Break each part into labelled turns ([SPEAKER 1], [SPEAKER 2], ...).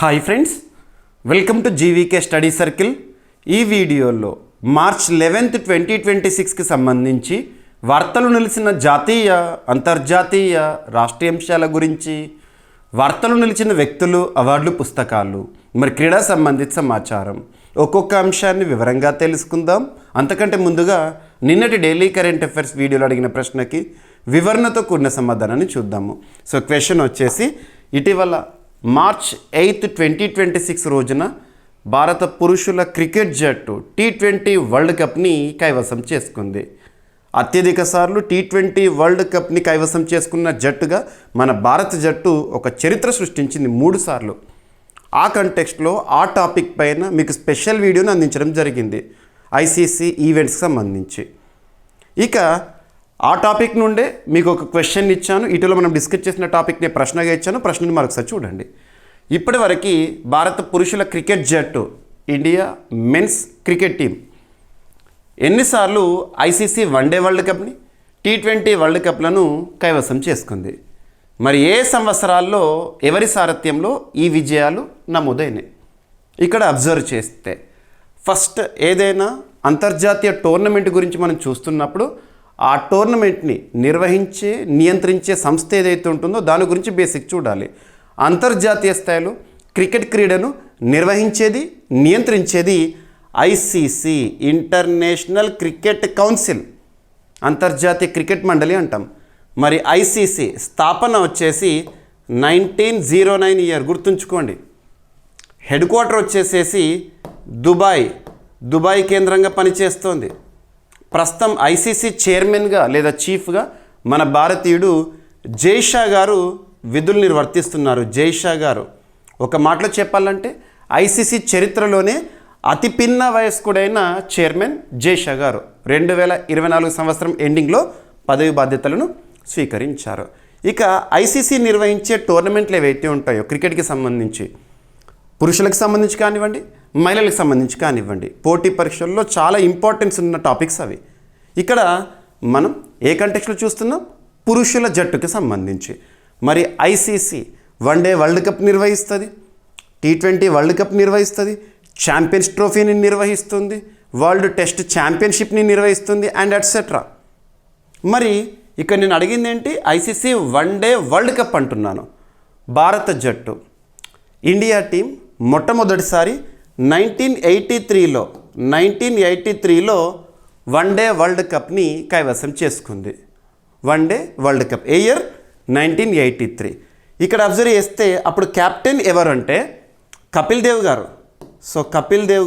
[SPEAKER 1] Hi friends, welcome to GVK study circle. ఈ వీడియోలో March 11, 2026కి సంబంధించి వార్తలు నిలిచిన జాతీయ, అంతర్జాతీయ, రాష్ట్రీయ అంశాల గురించి, వార్తలు నిలిచిన వ్యక్తులు, అవార్డులు, పుస్తకాలు, మరి క్రీడా సంబంధిత సమాచారం ఒక్కొక్క అంశాన్ని వివరంగా తెలుసుకుందాం. అంతకంటే ముందుగా నిన్నటి డైలీ కరెంట్ అఫైర్స్ వీడియోలో అడిగిన ప్రశ్నకి వివరణతో కూడిన సమాధానాన్ని చూద్దాము. సో క్వశ్చన్ వచ్చేసి, ఇటీవల మార్చ్ 8, 2026 రోజున భారత పురుషుల క్రికెట్ జట్టు T20 వరల్డ్ కప్ని కైవసం చేసుకుంది. అత్యధిక సార్లు T20 వరల్డ్ కప్ని కైవసం చేసుకున్న జట్టుగా మన భారత జట్టు ఒక చరిత్ర సృష్టించింది 3 సార్లు. ఆ కంటెక్స్ట్లో ఆ టాపిక్ పైన మీకు స్పెషల్ వీడియోని అందించడం జరిగింది, ఐసీసీ ఈవెంట్స్కి సంబంధించి. ఇక ఆ టాపిక్ నుండే మీకు ఒక క్వశ్చన్ ఇచ్చాను. ఇటీవల మనం డిస్కస్ చేసిన టాపిక్ని ప్రశ్నగా ఇచ్చాను. ప్రశ్నని మరొకసారి చూడండి. ఇప్పటి వరకు భారత పురుషుల క్రికెట్ జట్టు, ఇండియా మెన్స్ క్రికెట్ టీం ఎన్నిసార్లు ఐసీసీ వన్డే వరల్డ్ కప్ని, T20 వరల్డ్ కప్లను కైవసం చేసుకుంది? మరి ఏ సంవత్సరాల్లో ఎవరి సారథ్యంలో ఈ విజయాలు నమోదైనాయి? ఇక్కడ అబ్జర్వ్ చేస్తే ఫస్ట్, ఏదైనా అంతర్జాతీయ టోర్నమెంట్ గురించి మనం చూస్తున్నప్పుడు ఆ టోర్నమెంట్ని నిర్వహించే, నియంత్రించే సంస్థ ఏదైతే ఉంటుందో దాని గురించి బేసిక్ చూడాలి. అంతర్జాతీయ స్థాయిలో క్రికెట్ క్రీడను నిర్వహించేది, నియంత్రించేది ఐసీసీ, ఇంటర్నేషనల్ క్రికెట్ కౌన్సిల్, అంతర్జాతీయ క్రికెట్ మండలి అంటాం. మరి ఐసీసీ స్థాపన వచ్చేసి 1909 ఇయర్, గుర్తుంచుకోండి. హెడ్ క్వార్టర్ వచ్చేసేసి దుబాయ్ కేంద్రంగా పనిచేస్తోంది. ప్రస్తుతం ఐసీసీ చైర్మన్గా లేదా చీఫ్గా మన భారతీయుడు జైషా గారు విధులు నిర్వర్తిస్తున్నారు. జైషా గారు, ఒక మాటలో చెప్పాలంటే ఐసీసీ చరిత్రలోనే అతి పిన్న వయస్కుడైన చైర్మన్ జైషా గారు 2024 సంవత్సరం ఎండింగ్లో పదవి బాధ్యతలను స్వీకరించారు. ఇక ఐసీసీ నిర్వహించే టోర్నమెంట్లు ఏవైతే ఉంటాయో క్రికెట్కి సంబంధించి, పురుషులకు సంబంధించి కానివ్వండి, మహిళలకు సంబంధించి కానివ్వండి, పోటీ పరీక్షల్లో చాలా ఇంపార్టెన్స్ ఉన్న టాపిక్స్ అవి. ఇక్కడ మనం ఏ కంటెక్స్లో చూస్తున్నాం? పురుషుల జట్టుకి సంబంధించి. మరి ఐసీసీ వన్డే వరల్డ్ కప్ నిర్వహిస్తుంది, T20 వరల్డ్ కప్ నిర్వహిస్తుంది, ఛాంపియన్స్ ట్రోఫీని నిర్వహిస్తుంది, వరల్డ్ టెస్ట్ ఛాంపియన్షిప్ని నిర్వహిస్తుంది, అండ్ ఎట్సెట్రా. మరి ఇక్కడ నేను అడిగింది ఏంటి? ఐసీసీ వన్డే వరల్డ్ కప్ అంటున్నాను. భారత జట్టు, ఇండియా టీం మొట్టమొదటిసారి 1983లో వన్డే వరల్డ్ కప్ని కైవసం చేసుకుంది. వన్డే వరల్డ్ కప్ ఏ ఇయర్? 1983. ఇక్కడ అబ్జర్వ్ చేస్తే అప్పుడు కెప్టెన్ ఎవరంటే కపిల్ దేవ్ గారు. So Kapil Dev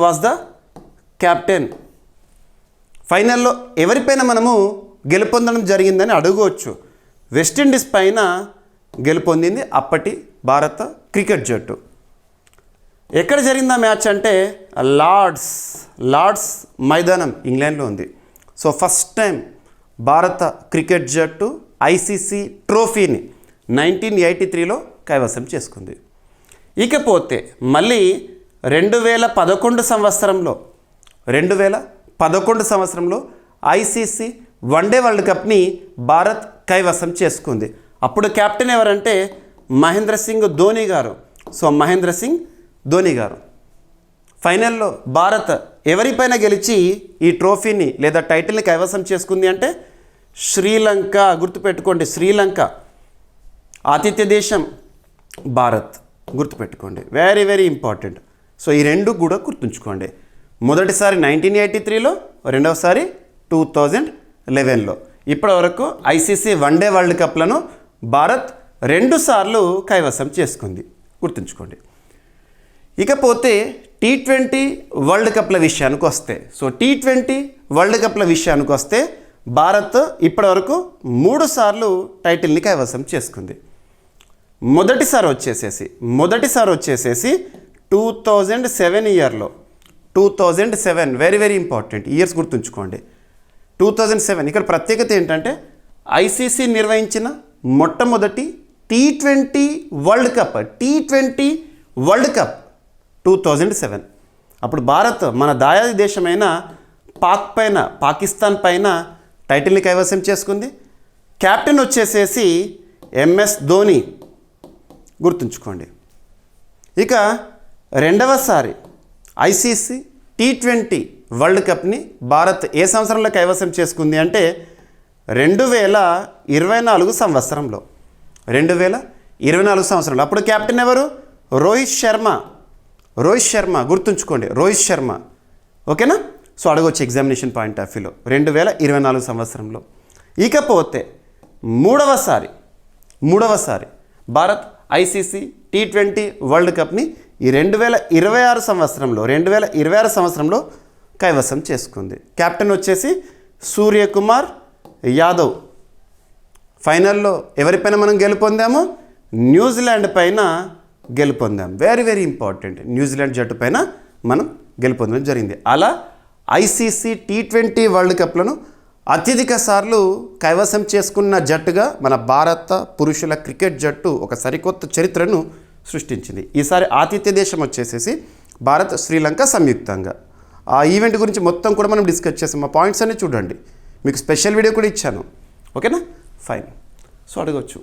[SPEAKER 1] was the captain. ఫైనల్లో ఎవరిపైన మనము గెలుపొందడం జరిగిందని అడగవచ్చు. వెస్టిండీస్ పైన గెలుపొందింది అప్పటి భారత క్రికెట్ జట్టు. ఎక్కడ జరిగిందా మ్యాచ్ అంటే లార్డ్స్ మైదానం, ఇంగ్లాండ్లో ఉంది. సో ఫస్ట్ టైం భారత క్రికెట్ జట్టు ఐసీసీ ట్రోఫీని 1983లో కైవసం చేసుకుంది. ఇకపోతే మళ్ళీ 2011 సంవత్సరంలో ఐసీసీ వన్డే వరల్డ్ కప్ని భారత్ కైవసం చేసుకుంది. అప్పుడు కెప్టెన్ ఎవరంటే మహేంద్ర సింగ్ ధోని గారు. సో మహేంద్ర సింగ్ ధోని గారు. ఫైనల్లో భారత్ ఎవరిపైన గెలిచి ఈ ట్రోఫీని లేదా టైటిల్ని కైవసం చేసుకుంది అంటే శ్రీలంక. గుర్తుపెట్టుకోండి, శ్రీలంక ఆతిథ్య దేశం, భారత్. గుర్తుపెట్టుకోండి, వెరీ వెరీ ఇంపార్టెంట్. సో ఈ రెండు కూడా గుర్తుంచుకోండి. మొదటిసారి 1983లో, రెండవసారి 2011లో. ఇప్పటి వరకు ఐసీసీ వన్డే వరల్డ్ కప్లను భారత్ 2 సార్లు కైవసం చేసుకుంది, గుర్తుంచుకోండి. ఇకపోతే T20 వరల్డ్ కప్ల విషయానికి వస్తే, సో T20 వరల్డ్ కప్ల విషయానికి వస్తే భారత్ ఇప్పటి వరకు 3 సార్లు టైటిల్ని కైవసం చేసుకుంది. మొదటిసారి వచ్చేసేసి 2007 ఇయర్లో. 2007 వెరీ వెరీ ఇంపార్టెంట్ ఇయర్స్, గుర్తుంచుకోండి. 2007 ఇక్కడ ప్రత్యేకత ఏంటంటే ఐసీసీ నిర్వహించిన మొట్టమొదటి T20 వరల్డ్ కప్ 2007. అప్పుడు భారత్ మన దాయాది దేశమైన పాకిస్తాన్ పైన టైటిల్ని కైవసం చేసుకుంది. కెప్టెన్ వచ్చేసేసి ఎంఎస్ ధోని, గుర్తుంచుకోండి. ఇక రెండవసారి ఐసీసీ T20 వరల్డ్ కప్ని భారత్ ఏ సంవత్సరంలో కైవసం చేసుకుంది అంటే 2024 సంవత్సరంలో. 2024 సంవత్సరంలో. అప్పుడు కెప్టెన్ ఎవరు? రోహిత్ శర్మ గుర్తుంచుకోండి, రోహిత్ శర్మ. ఓకేనా? సో అడగొచ్చు ఎగ్జామినేషన్ పాయింట్ ఆఫ్ వ్యూలో 2024 సంవత్సరంలో. ఇకపోతే మూడవసారి భారత్ ఐసీసీ T20 వరల్డ్ కప్ని ఈ 2026 సంవత్సరంలో కైవసం చేసుకుంది. కెప్టెన్ వచ్చేసి సూర్యకుమార్ యాదవ్. ఫైనల్లో ఎవరిపైన మనం గెలుపొందాము? న్యూజిలాండ్ పైన గెలుపొందాం. Very very important. న్యూజిలాండ్ జట్టు పైన మనం గెలుపొందడం జరిగింది. అలా ఐసీసీ T20 వరల్డ్ కప్లను అత్యధిక సార్లు కైవసం చేసుకున్న జట్టుగా మన భారత పురుషుల క్రికెట్ జట్టు ఒక సరికొత్త చరిత్రను సృష్టించింది. ఈసారి ఆతిథ్య దేశం వచ్చేసేసి భారత్, శ్రీలంక సంయుక్తంగా. ఆ ఈవెంట్ గురించి మొత్తం కూడా మనం డిస్కస్ చేసాం. మా పాయింట్స్ అన్ని చూడండి, మీకు స్పెషల్ వీడియో కూడా ఇచ్చాను. ఓకేనా? ఫైన్. సో అడగవచ్చు.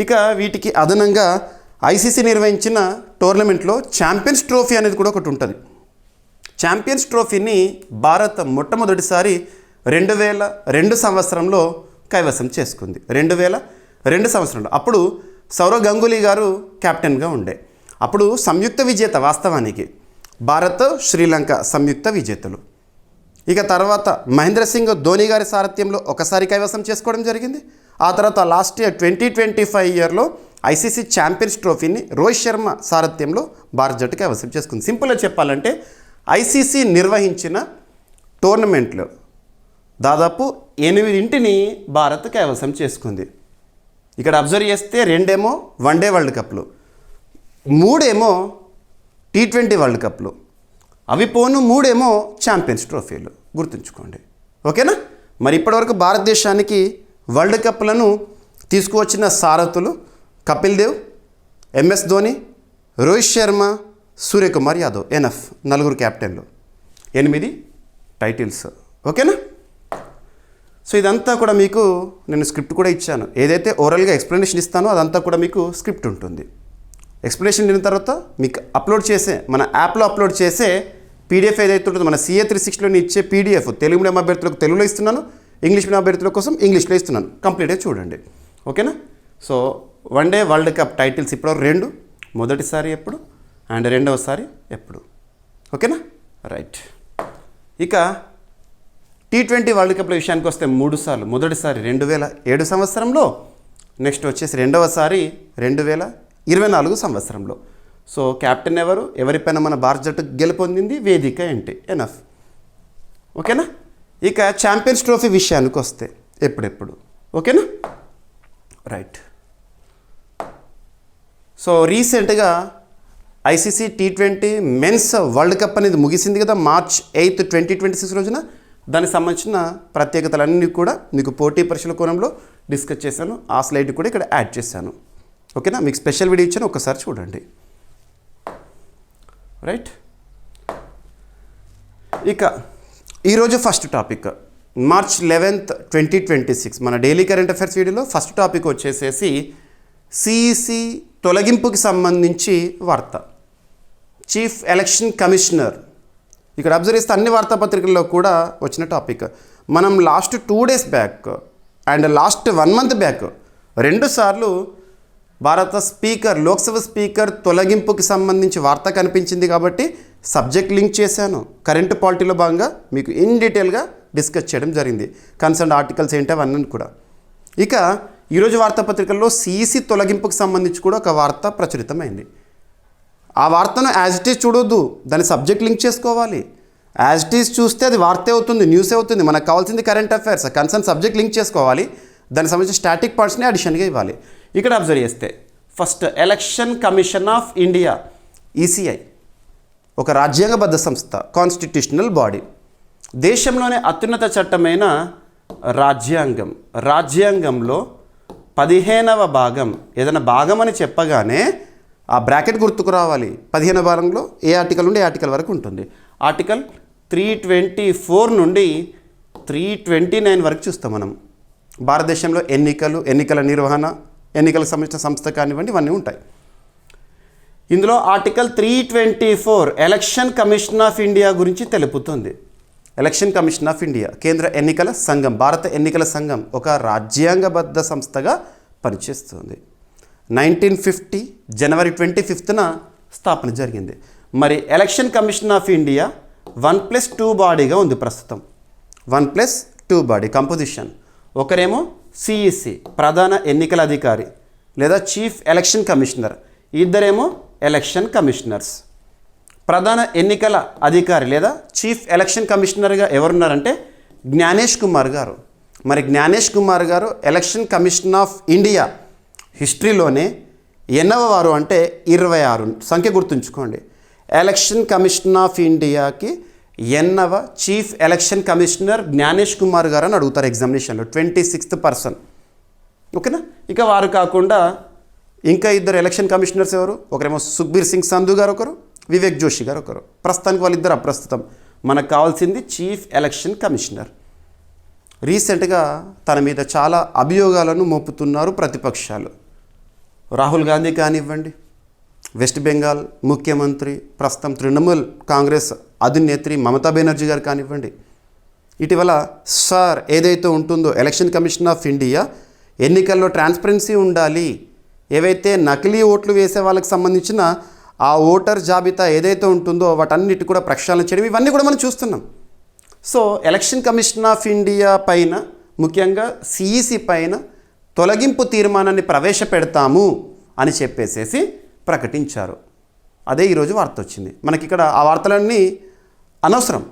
[SPEAKER 1] ఇక వీటికి అదనంగా ఐసీసీ నిర్వహించిన టోర్నమెంట్లో ఛాంపియన్స్ ట్రోఫీ అనేది కూడా ఒకటి ఉంటుంది. ఛాంపియన్స్ ట్రోఫీని భారత్ మొట్టమొదటిసారి 2002 సంవత్సరంలో కైవసం చేసుకుంది. 2002 సంవత్సరంలో. అప్పుడు సౌరవ్ గంగూలీ గారు కెప్టెన్గా ఉండే. అప్పుడు సంయుక్త విజేత, వాస్తవానికి భారత్, శ్రీలంక సంయుక్త విజేతలు. ఇక తర్వాత మహేంద్ర సింగ్ ధోని గారి సారథ్యంలో ఒకసారి కైవసం చేసుకోవడం జరిగింది. ఆ తర్వాత లాస్ట్ ఇయర్ 2025 ఇయర్లో ఐసీసీ ఛాంపియన్స్ ట్రోఫీని రోహిత్ శర్మ సారథ్యంలో భారత జట్టు కైవసం చేసుకుంది. సింపుల్గా చెప్పాలంటే ఐసీసీ నిర్వహించిన టోర్నమెంట్లో దాదాపు 8 భారత్ కైవసం చేసుకుంది. ఇక్కడ అబ్జర్వ్ చేస్తే 2 వన్డే వరల్డ్ కప్లు, 3 T20 వరల్డ్ కప్లు, అవి పోను 3 ఛాంపియన్స్ ట్రోఫీలు. గుర్తుంచుకోండి. ఓకేనా? మరి ఇప్పటివరకు భారతదేశానికి వరల్డ్ కప్లను తీసుకువచ్చిన సారథులు కపిల్ దేవ్, ఎంఎస్ ధోని, రోహిత్ శర్మ, సూర్యకుమార్ యాదవ్. ఎనఫ్. 4 కెప్టెన్లు, 8 టైటిల్స్. ఓకేనా? సో ఇదంతా కూడా మీకు నేను స్క్రిప్ట్ కూడా ఇచ్చాను. ఏదైతే ఓరల్గా ఎక్స్ప్లెనేషన్ ఇస్తానో అదంతా కూడా మీకు స్క్రిప్ట్ ఉంటుంది. ఎక్స్ప్లెనేషన్ అయిన తర్వాత మీకు మన యాప్లో అప్లోడ్ చేసే పీడిఎఫ్ ఏదైతే ఉంటుందో, మన CA 360లోని ఇచ్చే పీడిఎఫ్ తెలుగు మీడియం అభ్యర్థులకు తెలుగులో ఇస్తున్నాను, ఇంగ్లీష్ మీడియం అభ్యర్థుల కోసం ఇంగ్లీష్లో ఇస్తున్నాను. కంప్లీట్గా చూడండి. ఓకేనా? So one day world cup titles ఇప్పటివరకు 2, మొదటిసారి ఎప్పుడు అండ్ రెండవసారి ఎప్పుడు. ఓకేనా? రైట్. ఇక T20 వరల్డ్ కప్ల విషయానికి వస్తే 3 సార్లు. మొదటిసారి 2007 సంవత్సరంలో, నెక్స్ట్ వచ్చేసి రెండవసారి 2024 సంవత్సరంలో. సో కెప్టెన్ ఎవరు? ఎవరిపైన మన భారత జట్టు గెలుపొందింది? వేదిక ఏంటి? ఎనఫ్. ఓకేనా? ఇక ఛాంపియన్స్ ట్రోఫీ విషయానికి వస్తే ఎప్పుడెప్పుడు. ఓకేనా? రైట్. సో రీసెంట్గా ICC T20 men's world cup అనేది ముగిసింది కదా, March 8, 2026 రోజున. దానికి సంబంధించిన ప్రత్యేకతలన్నీ కూడా మీకు పోటీ పరీక్షల కోణంలో డిస్కస్ చేశాను. ఆ స్లైడ్ కూడా ఇక్కడ యాడ్ చేశాను. ఓకేనా? మీకు స్పెషల్ వీడియో ఇచ్చాను, ఒకసారి చూడండి. రైట్. ఇక ఈరోజు ఫస్ట్ టాపిక్ March 11, 2026 మన డైలీ కరెంట్ అఫైర్స్ వీడియోలో ఫస్ట్ టాపిక్ వచ్చేసేసి CEC తొలగింపుకి సంబంధించి వార్త. Chief election commissioner. ఇక్కడ అబ్జర్వ్ చేస్తే అన్ని వార్తాపత్రికల్లో కూడా వచ్చిన టాపిక్. మనం last 2 days back and last 1 month back 2 సార్లు భారత స్పీకర్, లోక్సభ స్పీకర్ తొలగింపుకి సంబంధించి వార్త కనిపించింది కాబట్టి సబ్జెక్ట్ లింక్ చేశాను. కరెంట్ పాలిటీలో భాగంగా మీకు ఇన్ డీటెయిల్గా డిస్కస్ చేయడం జరిగింది. కన్సర్న్ ఆర్టికల్స్ ఏంటి అవన్నీ కూడా. ఇక ఈరోజు వార్తాపత్రికల్లో CEC తొలగింపుకి సంబంధించి కూడా ఒక వార్త ప్రచురితమైంది. ఆ వార్తను యాజ్ ఇట్ ఈజ్ చూడొద్దు, దాని సబ్జెక్ట్ లింక్ చేసుకోవాలి. యాజ్ ఇట్ ఈజ్ చూస్తే అది వార్తే అవుతుంది, న్యూసే అవుతుంది. మనకు కావాల్సింది current affairs. Concern subject link చేసుకోవాలి, దానికి సంబంధించిన స్టాటిక్ పార్ట్స్ని అడిషన్గా ఇవ్వాలి. ఇక్కడ అబ్జర్వ్ చేస్తే first election commission of India, ECI, ఒక రాజ్యాంగబద్ధ సంస్థ, కాన్స్టిట్యూషనల్ బాడీ. దేశంలోనే అత్యున్నత చట్టమైన రాజ్యాంగంలో 15వ భాగం. ఏదైనా భాగం అని చెప్పగానే ఆ బ్రాకెట్ గుర్తుకు రావాలి. 15వ భాగంలో ఏ ఆర్టికల్ నుండి ఏ ఆర్టికల్ వరకు ఉంటుంది. ఆర్టికల్ 324 నుండి 329 వరకు చూస్తాం మనం. భారతదేశంలో ఎన్నికల నిర్వహణ, ఎన్నికలకు సంబంధించిన సంస్థ కానివ్వండి, ఇవన్నీ ఉంటాయి. ఇందులో article 324 election commission of India గురించి తెలుపుతుంది. ఎలక్షన్ కమిషన్ ఆఫ్ ఇండియా కేంద్ర ఎన్నికల సంఘం, భారత ఎన్నికల సంఘం ఒక రాజ్యాంగబద్ధ సంస్థగా పనిచేస్తుంది. 1950 జనవరి 25న స్థాపన జరిగింది. మరి ఎలక్షన్ కమిషన్ ఆఫ్ ఇండియా 1+2 బాడీగా ఉంది ప్రస్తుతం. 1+2 బాడీ కంపోజిషన్. ఒకరేమో సిఈసి ప్రధాన ఎన్నికల అధికారి లేదా చీఫ్ ఎలక్షన్ కమిషనర్, ఇద్దరేమో ఎలక్షన్ కమిషనర్స్. ప్రధాన ఎన్నికల అధికారి లేదా చీఫ్ ఎలక్షన్ కమిషనర్గా ఎవరున్నారంటే జ్ఞానేష్ కుమార్ గారు. మరి జ్ఞానేష్ కుమార్ గారు ఎలక్షన్ కమిషన్ ఆఫ్ ఇండియా హిస్టరీలోనే ఎన్నవ వారు అంటే 26 సంఖ్య గుర్తుంచుకోండి. ఎలక్షన్ కమిషన్ ఆఫ్ ఇండియాకి ఎన్నవ chief election commissioner Gyanesh Kumar గారు అని అడుగుతారు ఎగ్జామినేషన్లో, 26th పర్సన్. ఓకేనా. ఇక వారు కాకుండా ఇంకా ఇద్దరు ఎలక్షన్ కమిషనర్స్ ఎవరు? ఒకరేమో సుఖ్బీర్ సింగ్ సంధు గారు, ఒకరు వివేక్ జోషి గారు ఒకరు. ప్రస్తుతానికి వాళ్ళిద్దరు అప్రస్తుతం. మనకు కావాల్సింది చీఫ్ ఎలక్షన్ కమిషనర్. రీసెంట్గా తన మీద చాలా అభియోగాలను మోపుతున్నారు ప్రతిపక్షాలు. రాహుల్ గాంధీ కానివ్వండి, వెస్ట్ బెంగాల్ ముఖ్యమంత్రి, ప్రస్తుతం తృణమూల్ కాంగ్రెస్ అధినేత్రి మమతా బెనర్జీ గారు కానివ్వండి. ఇటీవల సార్ ఏదైతే ఉంటుందో ఎలక్షన్ కమిషన్ ఆఫ్ ఇండియా ఎన్నికల్లో ట్రాన్స్పరెన్సీ ఉండాలి, ఏవైతే నకిలీ ఓట్లు వేసే వాళ్ళకి సంబంధించిన ఆ ఓటర్ జాబితా ఏదైతే ఉంటుందో వాటన్నిటి కూడా ప్రక్షాళన చేయడం, ఇవన్నీ కూడా మనం చూస్తున్నాం. So election commission of India పైన, ముఖ్యంగా సిఈసి పైన తొలగింపు తీర్మానాన్ని ప్రవేశపెడతాము అని చెప్పేసేసి ప్రకటించారు. అదే ఈరోజు వార్త వచ్చింది మనకి. ఇక్కడ ఆ వార్తలన్నీ అనవసరం,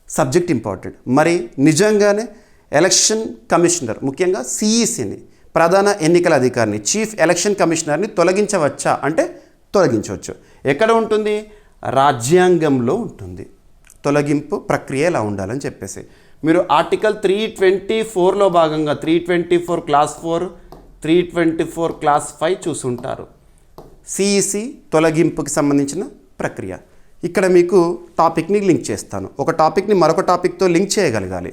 [SPEAKER 1] సబ్జెక్ట్ ఇంపార్టెంట్. మరి నిజంగానే ఎలక్షన్ కమిషనర్, ముఖ్యంగా సిఈసిని ప్రధాన ఎన్నికల అధికారిని, చీఫ్ ఎలక్షన్ కమిషనర్ని తొలగించవచ్చా అంటే తొలగించవచ్చు. ఎక్కడ ఉంటుంది? రాజ్యాంగంలో ఉంటుంది. తొలగింపు ప్రక్రియ ఎలా ఉండాలని చెప్పేసి మీరు ఆర్టికల్ 324లో భాగంగా 324 క్లాస్ 4, 324 క్లాస్ 5 చూసుంటారు. సిఈసి తొలగింపుకి సంబంధించిన ప్రక్రియ. ఇక్కడ మీకు టాపిక్ని లింక్ చేస్తాను. ఒక టాపిక్ని మరొక టాపిక్తో లింక్ చేయగలగాలి.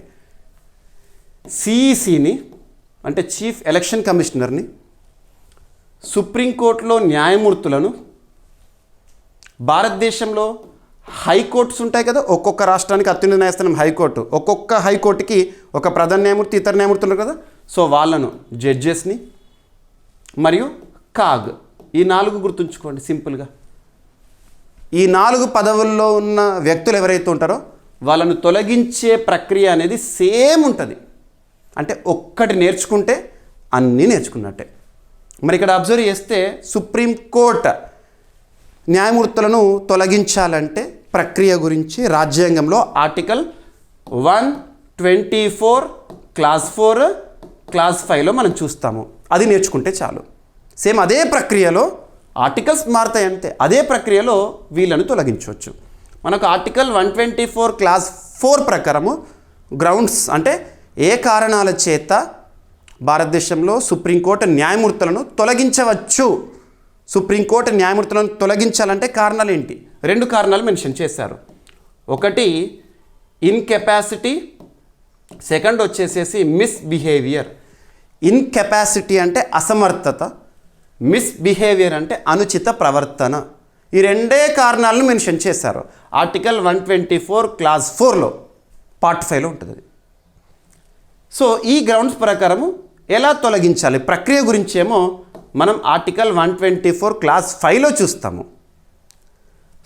[SPEAKER 1] సిఈసిని అంటే చీఫ్ ఎలక్షన్ కమిషనర్ని, సుప్రీంకోర్టులో న్యాయమూర్తులను, భారతదేశంలో హైకోర్ట్స్ ఉంటాయి కదా, ఒక్కొక్క రాష్ట్రానికి అత్యున్నత న్యాయస్థానం హైకోర్టు, ఒక్కొక్క హైకోర్టుకి ఒక ప్రధాన న్యాయమూర్తి, ఇతర న్యాయమూర్తులు కదా. సో వాళ్ళను జడ్జెస్ని మరియు కాగ్, ఈ 4 గుర్తుంచుకోండి సింపుల్గా. ఈ 4 పదవుల్లో ఉన్న వ్యక్తులు ఎవరైతే ఉంటారో వాళ్ళను తొలగించే ప్రక్రియ అనేది సేమ్ ఉంటుంది. అంటే ఒక్కటి నేర్చుకుంటే అన్నీ నేర్చుకున్నట్టే. మరి ఇక్కడ అబ్జర్వ్ చేస్తే సుప్రీంకోర్టు న్యాయమూర్తులను తొలగించాలంటే ప్రక్రియ గురించి రాజ్యాంగంలో ఆర్టికల్ 124 క్లాస్ 4 క్లాస్ 5లో మనం చూస్తాము. అది నేర్చుకుంటే చాలు. సేమ్ అదే ప్రక్రియలో ఆర్టికల్స్ మారుతాయి అంతే. అదే ప్రక్రియలో వీళ్ళను తొలగించవచ్చు. మనకు ఆర్టికల్ 124 క్లాస్ 4 ప్రకారము గ్రౌండ్స్ అంటే ఏ కారణాల చేత భారతదేశంలో సుప్రీంకోర్టు న్యాయమూర్తులను తొలగించవచ్చు. సుప్రీంకోర్టు న్యాయమూర్తులను తొలగించాలంటే కారణాలు ఏంటి? 2 కారణాలు మెన్షన్ చేశారు. ఒకటి ఇన్కెపాసిటీ, సెకండ్ వచ్చేసేసి మిస్బిహేవియర్. ఇన్కెపాసిటీ అంటే అసమర్థత, మిస్బిహేవియర్ అంటే అనుచిత ప్రవర్తన. ఈ 2 కారణాలను మెన్షన్ చేశారు ఆర్టికల్ 124 క్లాస్ 4లో, పార్ట్ 5లో ఉంటుంది. సో ఈ గ్రౌండ్స్ ప్రకారము ఎలా తొలగించాలి ప్రక్రియ గురించేమో మనం ఆర్టికల్ 124 క్లాస్ 5లో చూస్తాము.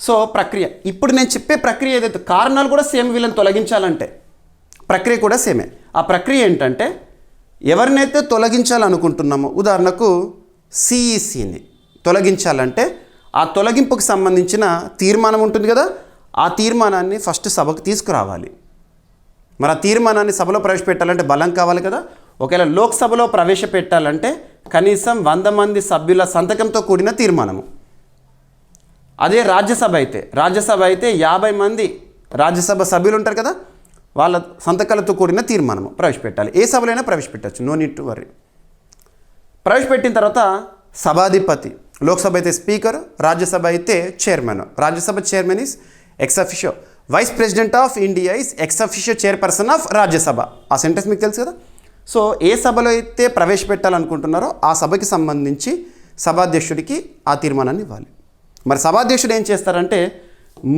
[SPEAKER 1] సో ప్రక్రియ, ఇప్పుడు నేను చెప్పే ప్రక్రియ ఏదైతే కారణాలు కూడా సేమ్, వీళ్ళని తొలగించాలంటే ప్రక్రియ కూడా సేమే. ఆ ప్రక్రియ ఏంటంటే ఎవరినైతే తొలగించాలనుకుంటున్నామో, ఉదాహరణకు సిఈసిని తొలగించాలంటే ఆ తొలగింపుకు సంబంధించిన తీర్మానం ఉంటుంది కదా, ఆ తీర్మానాన్ని ఫస్ట్ సభకు తీసుకురావాలి. మరి ఆ తీర్మానాన్ని సభలో ప్రవేశపెట్టాలంటే బలం కావాలి కదా. ఒకవేళ లోక్సభలో ప్రవేశపెట్టాలంటే కనీసం 100 మంది సభ్యుల సంతకంతో కూడిన తీర్మానము. అదే రాజ్యసభ అయితే 50 మంది రాజ్యసభ సభ్యులు ఉంటారు కదా, వాళ్ళ సంతకాలతో కూడిన తీర్మానము ప్రవేశపెట్టాలి. ఏ సభలో ప్రవేశపెట్టచ్చు, నో నీడ్ టు వర్రీ. ప్రవేశపెట్టిన తర్వాత సభాధిపతి, లోక్సభ అయితే స్పీకర్, రాజ్యసభ అయితే chairman. Rajya Sabha chairman is ex officio, vice president of India is ex officio chairperson of Rajya Sabha. ఆ సెంటెన్స్ మీకు తెలుసు కదా. సో ఏ సభలో అయితే ప్రవేశపెట్టాలనుకుంటున్నారో ఆ సభకి సంబంధించి సభాధ్యక్షుడికి ఆ తీర్మానాన్ని ఇవ్వాలి. మరి సభాధ్యక్షుడు ఏం చేస్తారంటే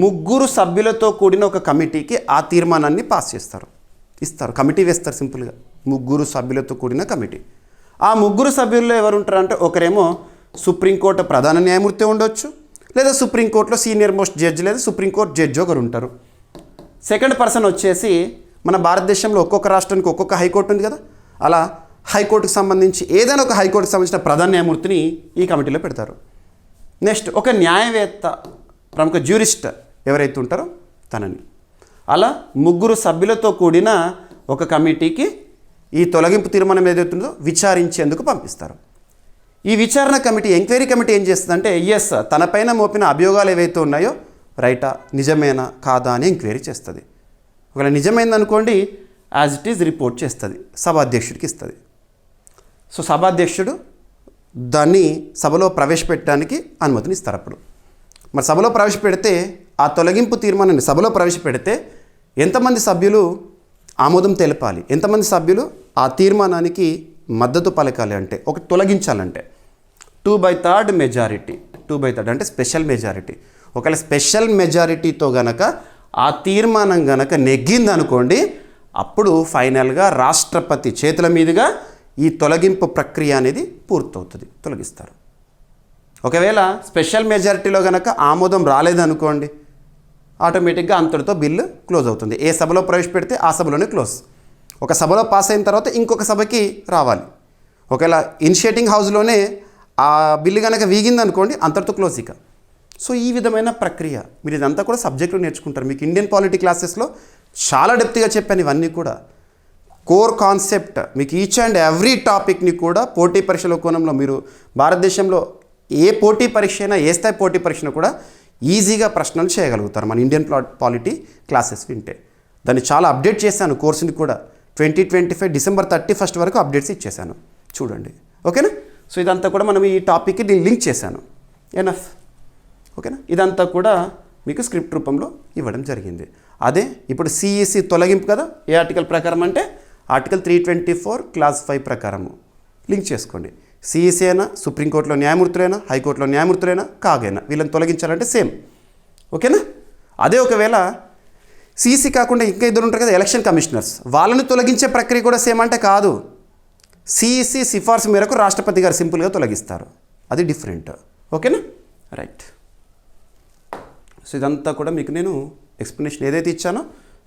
[SPEAKER 1] 3 సభ్యులతో కూడిన ఒక కమిటీకి ఆ తీర్మానాన్ని పాస్ చేస్తారు, ఇస్తారు, కమిటీ వేస్తారు. సింపుల్గా 3 సభ్యులతో కూడిన కమిటీ. ఆ 3 సభ్యుల్లో ఎవరు ఉంటారంటే ఒకరేమో సుప్రీంకోర్టు ప్రధాన న్యాయమూర్తి ఉండొచ్చు, లేదా సుప్రీంకోర్టులో సీనియర్ మోస్ట్ జడ్జి లేదా సుప్రీంకోర్టు జడ్జి ఒకరు ఉంటారు. సెకండ్ పర్సన్ వచ్చేసి మన భారతదేశంలో ఒక్కొక్క రాష్ట్రానికి ఒక్కొక్క హైకోర్టు ఉంది కదా, అలా హైకోర్టుకు సంబంధించి ఏదైనా ఒక హైకోర్టుకు సంబంధించిన ప్రధాన న్యాయమూర్తిని ఈ కమిటీలో పెడతారు. నెక్స్ట్ ఒక న్యాయవేత్త, ప్రముఖ జ్యూరిస్ట్ ఎవరైతే ఉంటారో తనని. అలా 3 సభ్యులతో కూడిన ఒక కమిటీకి ఈ తొలగింపు తీర్మానం ఏదైతుందో విచారించేందుకు పంపిస్తారు. ఈ విచారణ కమిటీ, ఎంక్వైరీ కమిటీ ఏం చేస్తుందంటే ఎస్ తనపైన మోపిన అభియోగాలు ఏవైతే ఉన్నాయో రైటా, నిజమేనా కాదా అని ఎంక్వైరీ చేస్తుంది. ఒకవేళ నిజమైందనుకోండి యాజ్ ఇట్ ఈజ్ రిపోర్ట్ చేస్తుంది, సభాధ్యక్షుడికి ఇస్తుంది. సో సభాధ్యక్షుడు దాన్ని సభలో ప్రవేశపెట్టడానికి అనుమతిని ఇస్తారు. అప్పుడు మరి సభలో ప్రవేశపెడితే ఆ తొలగింపు తీర్మానాన్ని సభలో ప్రవేశపెడితే ఎంతమంది సభ్యులు ఆమోదం తెలపాలి, ఎంతమంది సభ్యులు ఆ తీర్మానానికి మద్దతు పలకాలి అంటే, ఒకటి తొలగించాలంటే 2/3 మెజారిటీ. 2/3 అంటే స్పెషల్ మెజారిటీ. ఒకవేళ స్పెషల్ మెజారిటీతో గనక ఆ తీర్మానం గనక నెగ్గిందనుకోండి, అప్పుడు ఫైనల్గా రాష్ట్రపతి చేతుల మీదుగా ఈ తొలగింపు ప్రక్రియ అనేది పూర్తవుతుంది, తొలగిస్తారు. ఒకవేళ స్పెషల్ మెజారిటీలో గనక ఆమోదం రాలేదనుకోండి, ఆటోమేటిక్గా అంతటితో బిల్లు క్లోజ్ అవుతుంది. ఏ సభలో ప్రవేశపెడితే ఆ సభలోనే క్లోజ్. ఒక సభలో పాస్ అయిన తర్వాత ఇంకొక సభకి రావాలి. ఒకవేళ ఇనిషియేటింగ్ హౌస్లోనే ఆ బిల్లు కనుక వీగిందనుకోండి, అంతటితో క్లోజ్ ఇక. సో ఈ విధమైన ప్రక్రియ మీరు ఇదంతా కూడా సబ్జెక్టులో నేర్చుకుంటారు. మీకు ఇండియన్ పాలిటీ క్లాసెస్లో చాలా డెప్త్గా చెప్పాను ఇవన్నీ కూడా. కోర్ కాన్సెప్ట్ మీకు ఈచ్ అండ్ ఎవ్రీ టాపిక్ని కూడా పోటీ పరీక్షల కోణంలో మీరు భారతదేశంలో ఏ పోటీ పరీక్ష అయినా, ఏ స్థాయి పోటీ పరీక్షను కూడా ఈజీగా ప్రశ్నలు చేయగలుగుతారు మన ఇండియన్ పాలిటీ క్లాసెస్ వింటే. దాన్ని చాలా అప్డేట్ చేశాను కోర్సుని కూడా. 2025 డిసెంబర్ 31 వరకు అప్డేట్స్ ఇచ్చేసాను, చూడండి. ఓకేనా? సో ఇదంతా కూడా మనం ఈ టాపిక్కి నేను లింక్ చేశాను. ఎనఫ్. ఓకేనా? ఇదంతా కూడా మీకు స్క్రిప్ట్ రూపంలో ఇవ్వడం జరిగింది. అదే ఇప్పుడు సిఈసి తొలగింపు కదా, ఏ ఆర్టికల్ ప్రకారం అంటే ఆర్టికల్ 324 క్లాస్ 5 ప్రకారము లింక్ చేసుకోండి. సిఈసి అయినా, సుప్రీంకోర్టులో న్యాయమూర్తులైనా, హైకోర్టులో న్యాయమూర్తులైనా, కాగైనా వీళ్ళని తొలగించాలంటే సేమ్. ఓకేనా? అదే ఒకవేళ సిఈసి కాకుండా ఇంకా ఇద్దరు ఉంటారు కదా ఎలక్షన్ కమిషనర్స్, వాళ్ళని తొలగించే ప్రక్రియ కూడా సేమ్ అంటే కాదు. సిఈసి సిఫార్సు మేరకు రాష్ట్రపతి గారు సింపుల్గా తొలగిస్తారు, అది డిఫరెంట్. ఓకేనా? రైట్. సో ఇదంతా కూడా మీకు నేను ఎక్స్ప్లెనేషన్ ఏదైతే ఇచ్చానో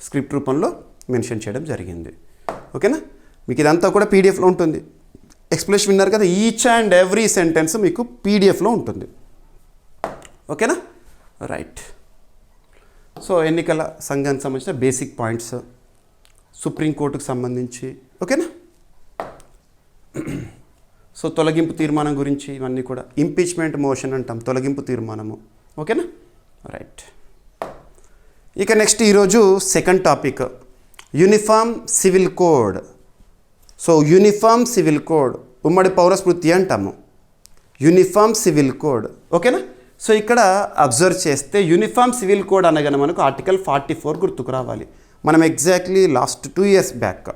[SPEAKER 1] స్క్రిప్ట్ రూపంలో మెన్షన్ చేయడం జరిగింది. ఓకేనా? మీకు ఇదంతా కూడా పీడిఎఫ్లో ఉంటుంది. ఎక్స్ప్లెనేషన్ విన్నారు కదా, ఈచ్ అండ్ ఎవ్రీ సెంటెన్స్ మీకు పీడిఎఫ్లో ఉంటుంది. ఓకేనా? రైట్. సో ఎన్నికల సంఘానికి సంబంధించిన బేసిక్ పాయింట్స్, సుప్రీంకోర్టుకు సంబంధించి, ఓకేనా? సో తొలగింపు తీర్మానం గురించి ఇవన్నీ కూడా ఇంపీచ్మెంట్ మోషన్ అంటాం, తొలగింపు తీర్మానము. ఓకేనా? రైట్. ఇక నెక్స్ట్ ఈరోజు second topic uniform civil code. So uniform civil code ఉమ్మడి పౌరస్మృతి అంటాము, యూనిఫామ్ సివిల్ కోడ్. ఓకేనా? సో ఇక్కడ అబ్జర్వ్ చేస్తే యూనిఫామ్ సివిల్ కోడ్ అనగానే మనకు ఆర్టికల్ 44 గుర్తుకు రావాలి. మనం ఎగ్జాక్ట్లీ లాస్ట్ 2 years బ్యాక్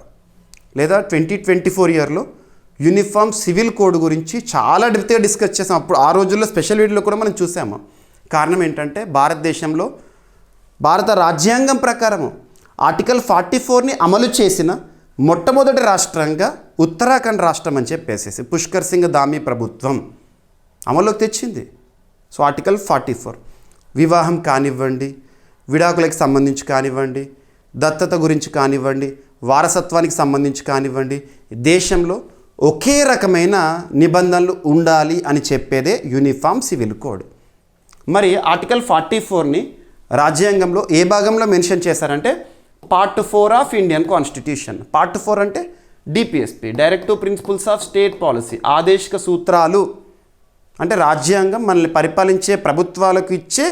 [SPEAKER 1] లేదా 2024 ఇయర్లో యూనిఫామ్ సివిల్ కోడ్ గురించి చాలా డెప్త్గా డిస్కస్ చేసాం. అప్పుడు ఆ రోజుల్లో స్పెషల్ వీడియోలో కూడా మనం చూసాము. కారణం ఏంటంటే భారతదేశంలో భారత రాజ్యాంగం ప్రకారము ఆర్టికల్ 44ని అమలు చేసిన మొట్టమొదటి రాష్ట్రంగా ఉత్తరాఖండ్ రాష్ట్రం అని చెప్పేసి పుష్కర్ సింగ్ ధామీ ప్రభుత్వం అమల్లోకి తెచ్చింది. సో ఆర్టికల్ 44 వివాహం కానివ్వండి, విడాకులకు సంబంధించి కానివ్వండి, దత్తత గురించి కానివ్వండి, వారసత్వానికి సంబంధించి కానివ్వండి, దేశంలో ఒకే రకమైన నిబంధనలు ఉండాలి అని చెప్పేదే యూనిఫామ్ సివిల్ కోడ్. మరి ఆర్టికల్ 44ని రాజ్యాంగంలో ఏ భాగంలో మెన్షన్ చేశారంటే part 4 of Indian constitution. Part 4 అంటే DPSP, directive principles of state policy, ఆదేశిక సూత్రాలు. అంటే రాజ్యాంగం మనల్ని పరిపాలించే ప్రభుత్వాలకు ఇచ్చే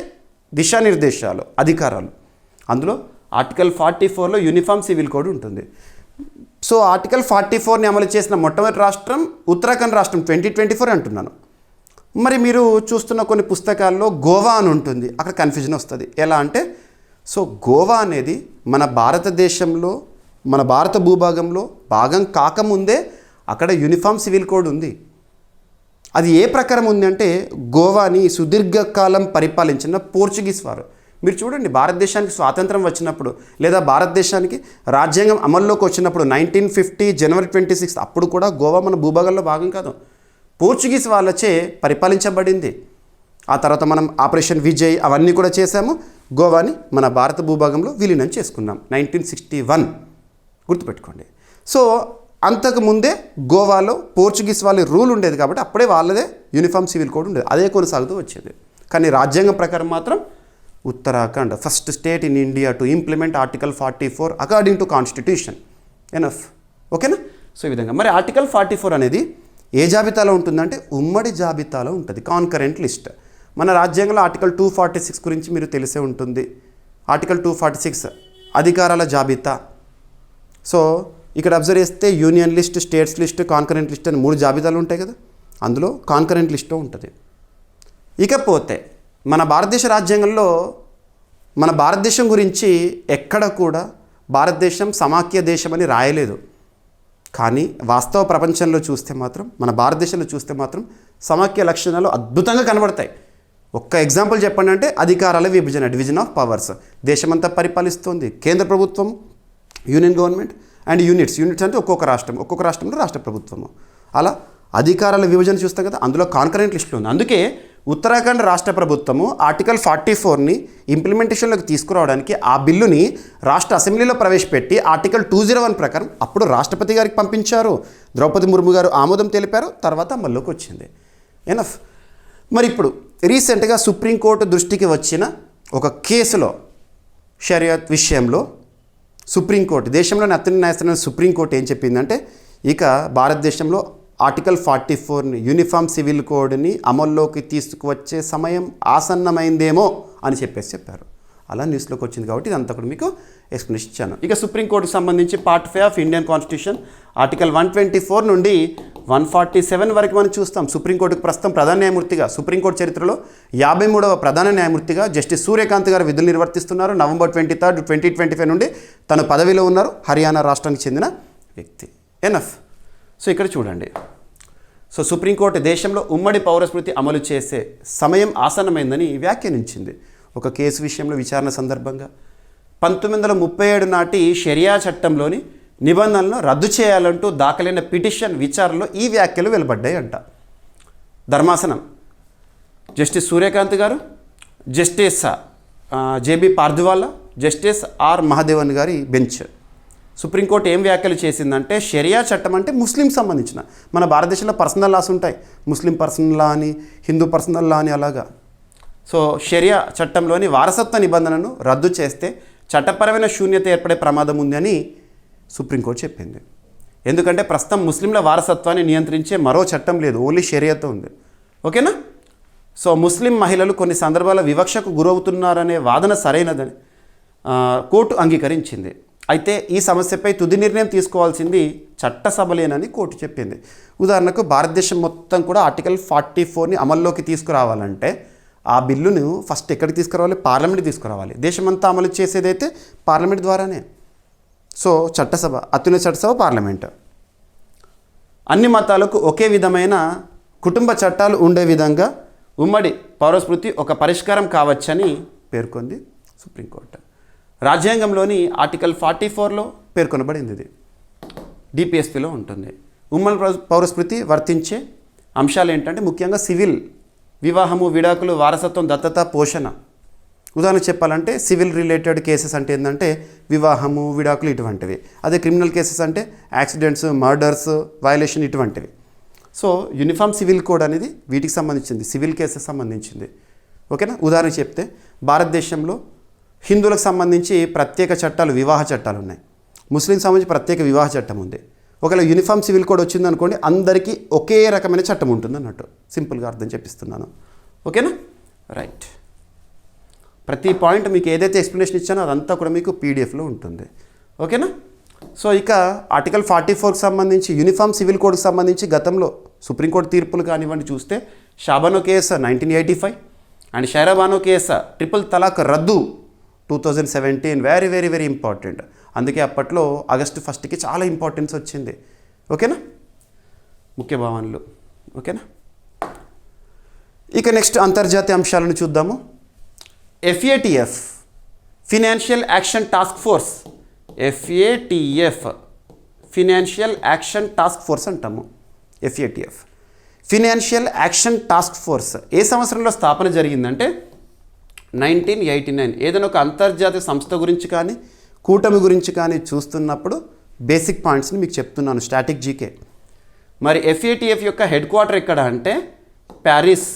[SPEAKER 1] దిశానిర్దేశాలు, అధికారాలు. అందులో ఆర్టికల్ 44లో యూనిఫామ్ సివిల్ కోడ్ ఉంటుంది. సో ఆర్టికల్ 44ని అమలు చేసిన మొట్టమొదటి రాష్ట్రం ఉత్తరాఖండ్ రాష్ట్రం, 2024 అంటున్నాను. మరి మీరు చూస్తున్న కొన్ని పుస్తకాల్లో గోవా అని ఉంటుంది, అక్కడ కన్ఫ్యూజన్ వస్తుంది. ఎలా అంటే సో గోవా అనేది మన భారతదేశంలో, మన భారత భూభాగంలో భాగం కాకముందే అక్కడ యూనిఫామ్ సివిల్ కోడ్ ఉంది. అది ఏ ప్రకారం ఉంది అంటే గోవాని సుదీర్ఘకాలం పరిపాలించిన పోర్చుగీస్ వారు. మీరు చూడండి, భారతదేశానికి స్వాతంత్రం వచ్చినప్పుడు లేదా భారతదేశానికి రాజ్యాంగం అమల్లోకి వచ్చినప్పుడు 1950 జనవరి 26 అప్పుడు కూడా గోవా మన భూభాగంలో భాగం కాదు, పోర్చుగీస్ వాళ్ళచే పరిపాలించబడింది. ఆ తర్వాత మనం ఆపరేషన్ విజయ్ అవన్నీ కూడా చేశాము, గోవాని మన భారత భూభాగంలో విలీనం చేసుకున్నాం 1961, గుర్తుపెట్టుకోండి. సో అంతకుముందే గోవాలో పోర్చుగీస్ వాళ్ళ రూల్ ఉండేది కాబట్టి అప్పుడే వాళ్ళదే యూనిఫామ్ సివిల్ కోడ్ ఉండేది, అదే కొనసాగుతూ వచ్చేది. కానీ రాజ్యాంగం ప్రకారం మాత్రం Uttarakhand first state in India to implement article 44 according to constitution. Enough, ఓకేనా? సో ఈ విధంగా మరి ఆర్టికల్ 44 అనేది ఏ జాబితాలో ఉంటుందంటే ఉమ్మడి జాబితాలో ఉంటుంది, కాన్కరెంట్ లిస్ట్. మన రాజ్యాంగంలో ఆర్టికల్ 246 గురించి మీరు తెలిసే ఉంటుంది. ఆర్టికల్ 246 అధికారాల జాబితా. సో ఇక్కడ అబ్జర్వ్ చేస్తే union list, states list, concurrent list అని 3 జాబితాలు ఉంటాయి కదా, అందులో కాన్కరెంట్ లిస్ట్లో ఉంటుంది. ఇకపోతే మన భారతదేశ రాజ్యాంగంలో మన భారతదేశం గురించి ఎక్కడ కూడా భారతదేశం సమాఖ్య దేశం అని రాయలేదు. కానీ వాస్తవ ప్రపంచంలో చూస్తే మాత్రం, మన భారతదేశంలో చూస్తే మాత్రం సమాఖ్య లక్షణాలు అద్భుతంగా కనబడతాయి. ఒక్క ఎగ్జాంపుల్ చెప్పండి అంటే అధికారాల విభజన, డివిజన్ ఆఫ్ పవర్స్. దేశమంతా పరిపాలిస్తుంది కేంద్ర ప్రభుత్వం, యూనియన్ గవర్నమెంట్ అండ్ యూనిట్స్ అంటే ఒక్కొక్క రాష్ట్రంలో రాష్ట్ర ప్రభుత్వము. అలా అధికారాల విభజన చూస్తాం కదా, అందులో కాన్కరెంట్ లిస్టులో ఉంది. అందుకే ఉత్తరాఖండ్ రాష్ట్ర ప్రభుత్వము ఆర్టికల్ 44ని ఇంప్లిమెంటేషన్లోకి తీసుకురావడానికి ఆ బిల్లుని రాష్ట్ర అసెంబ్లీలో ప్రవేశపెట్టి ఆర్టికల్ 201 ప్రకారం అప్పుడు రాష్ట్రపతి గారికి పంపించారు. ద్రౌపది ముర్ము గారు ఆమోదం తెలిపారు, తర్వాత అమల్లోకి వచ్చింది. ఎనఫ్. మరి ఇప్పుడు రీసెంట్గా సుప్రీంకోర్టు దృష్టికి వచ్చిన ఒక కేసులో షరియత్ విషయంలో సుప్రీంకోర్టు, దేశంలోని అత్యున్నత న్యాయస్థానం సుప్రీంకోర్టు ఏం చెప్పిందంటే ఇక భారతదేశంలో ఆర్టికల్ 44ని యూనిఫామ్ సివిల్ కోడ్ని అమల్లోకి తీసుకువచ్చే సమయం ఆసన్నమైందేమో అని చెప్పారు. అలా న్యూస్లోకి వచ్చింది కాబట్టి ఇదంతా కూడా మీకు ఎక్స్ప్లెనేషన్ ఇచ్చాను. ఇక సుప్రీంకోర్టుకు సంబంధించి part 5 of Indian constitution article 124 నుండి 147 వరకు మనం చూస్తాం. సుప్రీంకోర్టుకు ప్రస్తుతం ప్రధాన న్యాయమూర్తిగా, సుప్రీంకోర్టు చరిత్రలో 53వ ప్రధాన న్యాయమూర్తిగా జస్టిస్ సూర్యకాంత్ గారు విధులు నిర్వర్తిస్తున్నారు. నవంబర్ 23, 2025 నుండి తను పదవిలో ఉన్నారు. హర్యానా రాష్ట్రానికి చెందిన వ్యక్తి. ఎనఫ్. సో ఇక్కడ చూడండి, సో సుప్రీంకోర్టు దేశంలో ఉమ్మడి పౌరస్మృతి అమలు చేసే సమయం ఆసన్నమైందని వ్యాఖ్యానించింది. ఒక కేసు విషయంలో విచారణ సందర్భంగా 1937 నాటి షరియా చట్టంలోని నిబంధనలను రద్దు చేయాలంటూ దాఖలైన పిటిషన్ విచారణలో ఈ వ్యాఖ్యలు వెలువడ్డాయి అంట. ధర్మాసనం జస్టిస్ సూర్యకాంత్ గారు, justice JB Pardiwala, justice R Mahadevan గారి బెంచ్ సుప్రీంకోర్టు ఏం వ్యాఖ్యలు చేసిందంటే షరియా చట్టం అంటే ముస్లిం సంబంధించిన, మన భారతదేశంలో పర్సనల్ లాస్ ఉంటాయి, ముస్లిం పర్సనల్ లా అని, హిందూ పర్సనల్ లా అని అలాగా. సో షరియా చట్టంలోని వారసత్వ నిబంధనను రద్దు చేస్తే చట్టపరమైన శూన్యత ఏర్పడే ప్రమాదం ఉంది అని సుప్రీంకోర్టు చెప్పింది. ఎందుకంటే ప్రస్తుతం ముస్లింల వారసత్వాన్ని నియంత్రించే మరో చట్టం లేదు, ఓన్లీ షరియాతో ఉంది. ఓకేనా? సో ముస్లిం మహిళలు కొన్ని సందర్భాల వివక్షకు గురవుతున్నారనే వాదన సరైనదని కోర్టు అంగీకరించింది. అయితే ఈ సమస్యపై తుది నిర్ణయం తీసుకోవాల్సింది చట్టసభలేనని కోర్టు చెప్పింది. ఉదాహరణకు భారతదేశం మొత్తం కూడా ఆర్టికల్ 44ని అమల్లోకి తీసుకురావాలంటే ఆ బిల్లును ఫస్ట్ ఎక్కడికి తీసుకురావాలి? పార్లమెంట్కి తీసుకురావాలి. దేశమంతా అమలు చేసేదైతే పార్లమెంట్ ద్వారానే. సో చట్టసభ, అత్యున్నత చట్టసభ పార్లమెంట్. అన్ని మతాలకు ఒకే విధమైన కుటుంబ చట్టాలు ఉండే విధంగా ఉమ్మడి పౌరస్మృతి ఒక పరిష్కారం కావచ్చని పేర్కొంది సుప్రీంకోర్టు. రాజ్యాంగంలోని ఆర్టికల్ 44లో పేర్కొనబడింది. ఇది డిపిఎస్పిలో ఉంటుంది. ఉమ్మడి పౌరస్మృతి వర్తించే అంశాలు ఏంటంటే ముఖ్యంగా సివిల్, వివాహము, విడాకులు, వారసత్వం, దత్తత, పోషణ. ఉదాహరణ చెప్పాలంటే సివిల్ రిలేటెడ్ కేసెస్ అంటే ఏంటంటే వివాహము, విడాకులు ఇటువంటివి. అదే క్రిమినల్ కేసెస్ అంటే యాక్సిడెంట్స్, మర్డర్స్, వయలేషన్ ఇటువంటివి. సో యూనిఫామ్ సివిల్ కోడ్ అనేది వీటికి సంబంధించింది, సివిల్ కేసెస్ సంబంధించింది. ఓకేనా? ఉదాహరణ చెప్తే భారతదేశంలో హిందువులకు సంబంధించి ప్రత్యేక చట్టాలు, వివాహ చట్టాలు ఉన్నాయి. ముస్లిం సంబంధించి ప్రత్యేక వివాహ చట్టం ఉంది. ఒకవేళ యూనిఫామ్ సివిల్ కోడ్ వచ్చిందనుకోండి, అందరికీ ఒకే రకమైన చట్టం ఉంటుంది అన్నట్టు. సింపుల్గా అర్థం చెప్పిస్తున్నాను. ఓకేనా? రైట్. ప్రతి పాయింట్ మీకు ఏదైతే ఎక్స్ప్లెనేషన్ ఇచ్చానో అదంతా కూడా మీకు పీడిఎఫ్లో ఉంటుంది. ఓకేనా? సో ఇక ఆర్టికల్ 44కి సంబంధించి, యూనిఫామ్ సివిల్ కోడ్కి సంబంధించి గతంలో సుప్రీంకోర్టు తీర్పులు కానివ్వండి చూస్తే Shah Bano case 1985 and Shayara Bano case triple talaq రద్దు 2017 వెరీ వెరీ వెరీ ఇంపార్టెంట్. అందుకే అప్పట్లో ఆగస్టు 1కి చాలా ఇంపార్టెన్స్ వచ్చింది. ఓకేనా? ముఖ్య భావనలు. ఓకేనా? ఇక నెక్స్ట్ అంతర్జాతీయ అంశాలను చూద్దాము. FATF financial action task force. FATF financial action task force అంటాము. FATF financial action task force ఏ సంవత్సరంలో స్థాపన జరిగిందంటే 1989. ఏదైనా ఒక అంతర్జాతీయ సంస్థ గురించి కానీ కూటమి గురించి కానీ చూస్తున్నప్పుడు బేసిక్ పాయింట్స్ని మీకు చెప్తున్నాను, స్టాటిక్ జీకే. మరి FATF యొక్క హెడ్ క్వార్టర్ ఎక్కడ అంటే ప్యారిస్.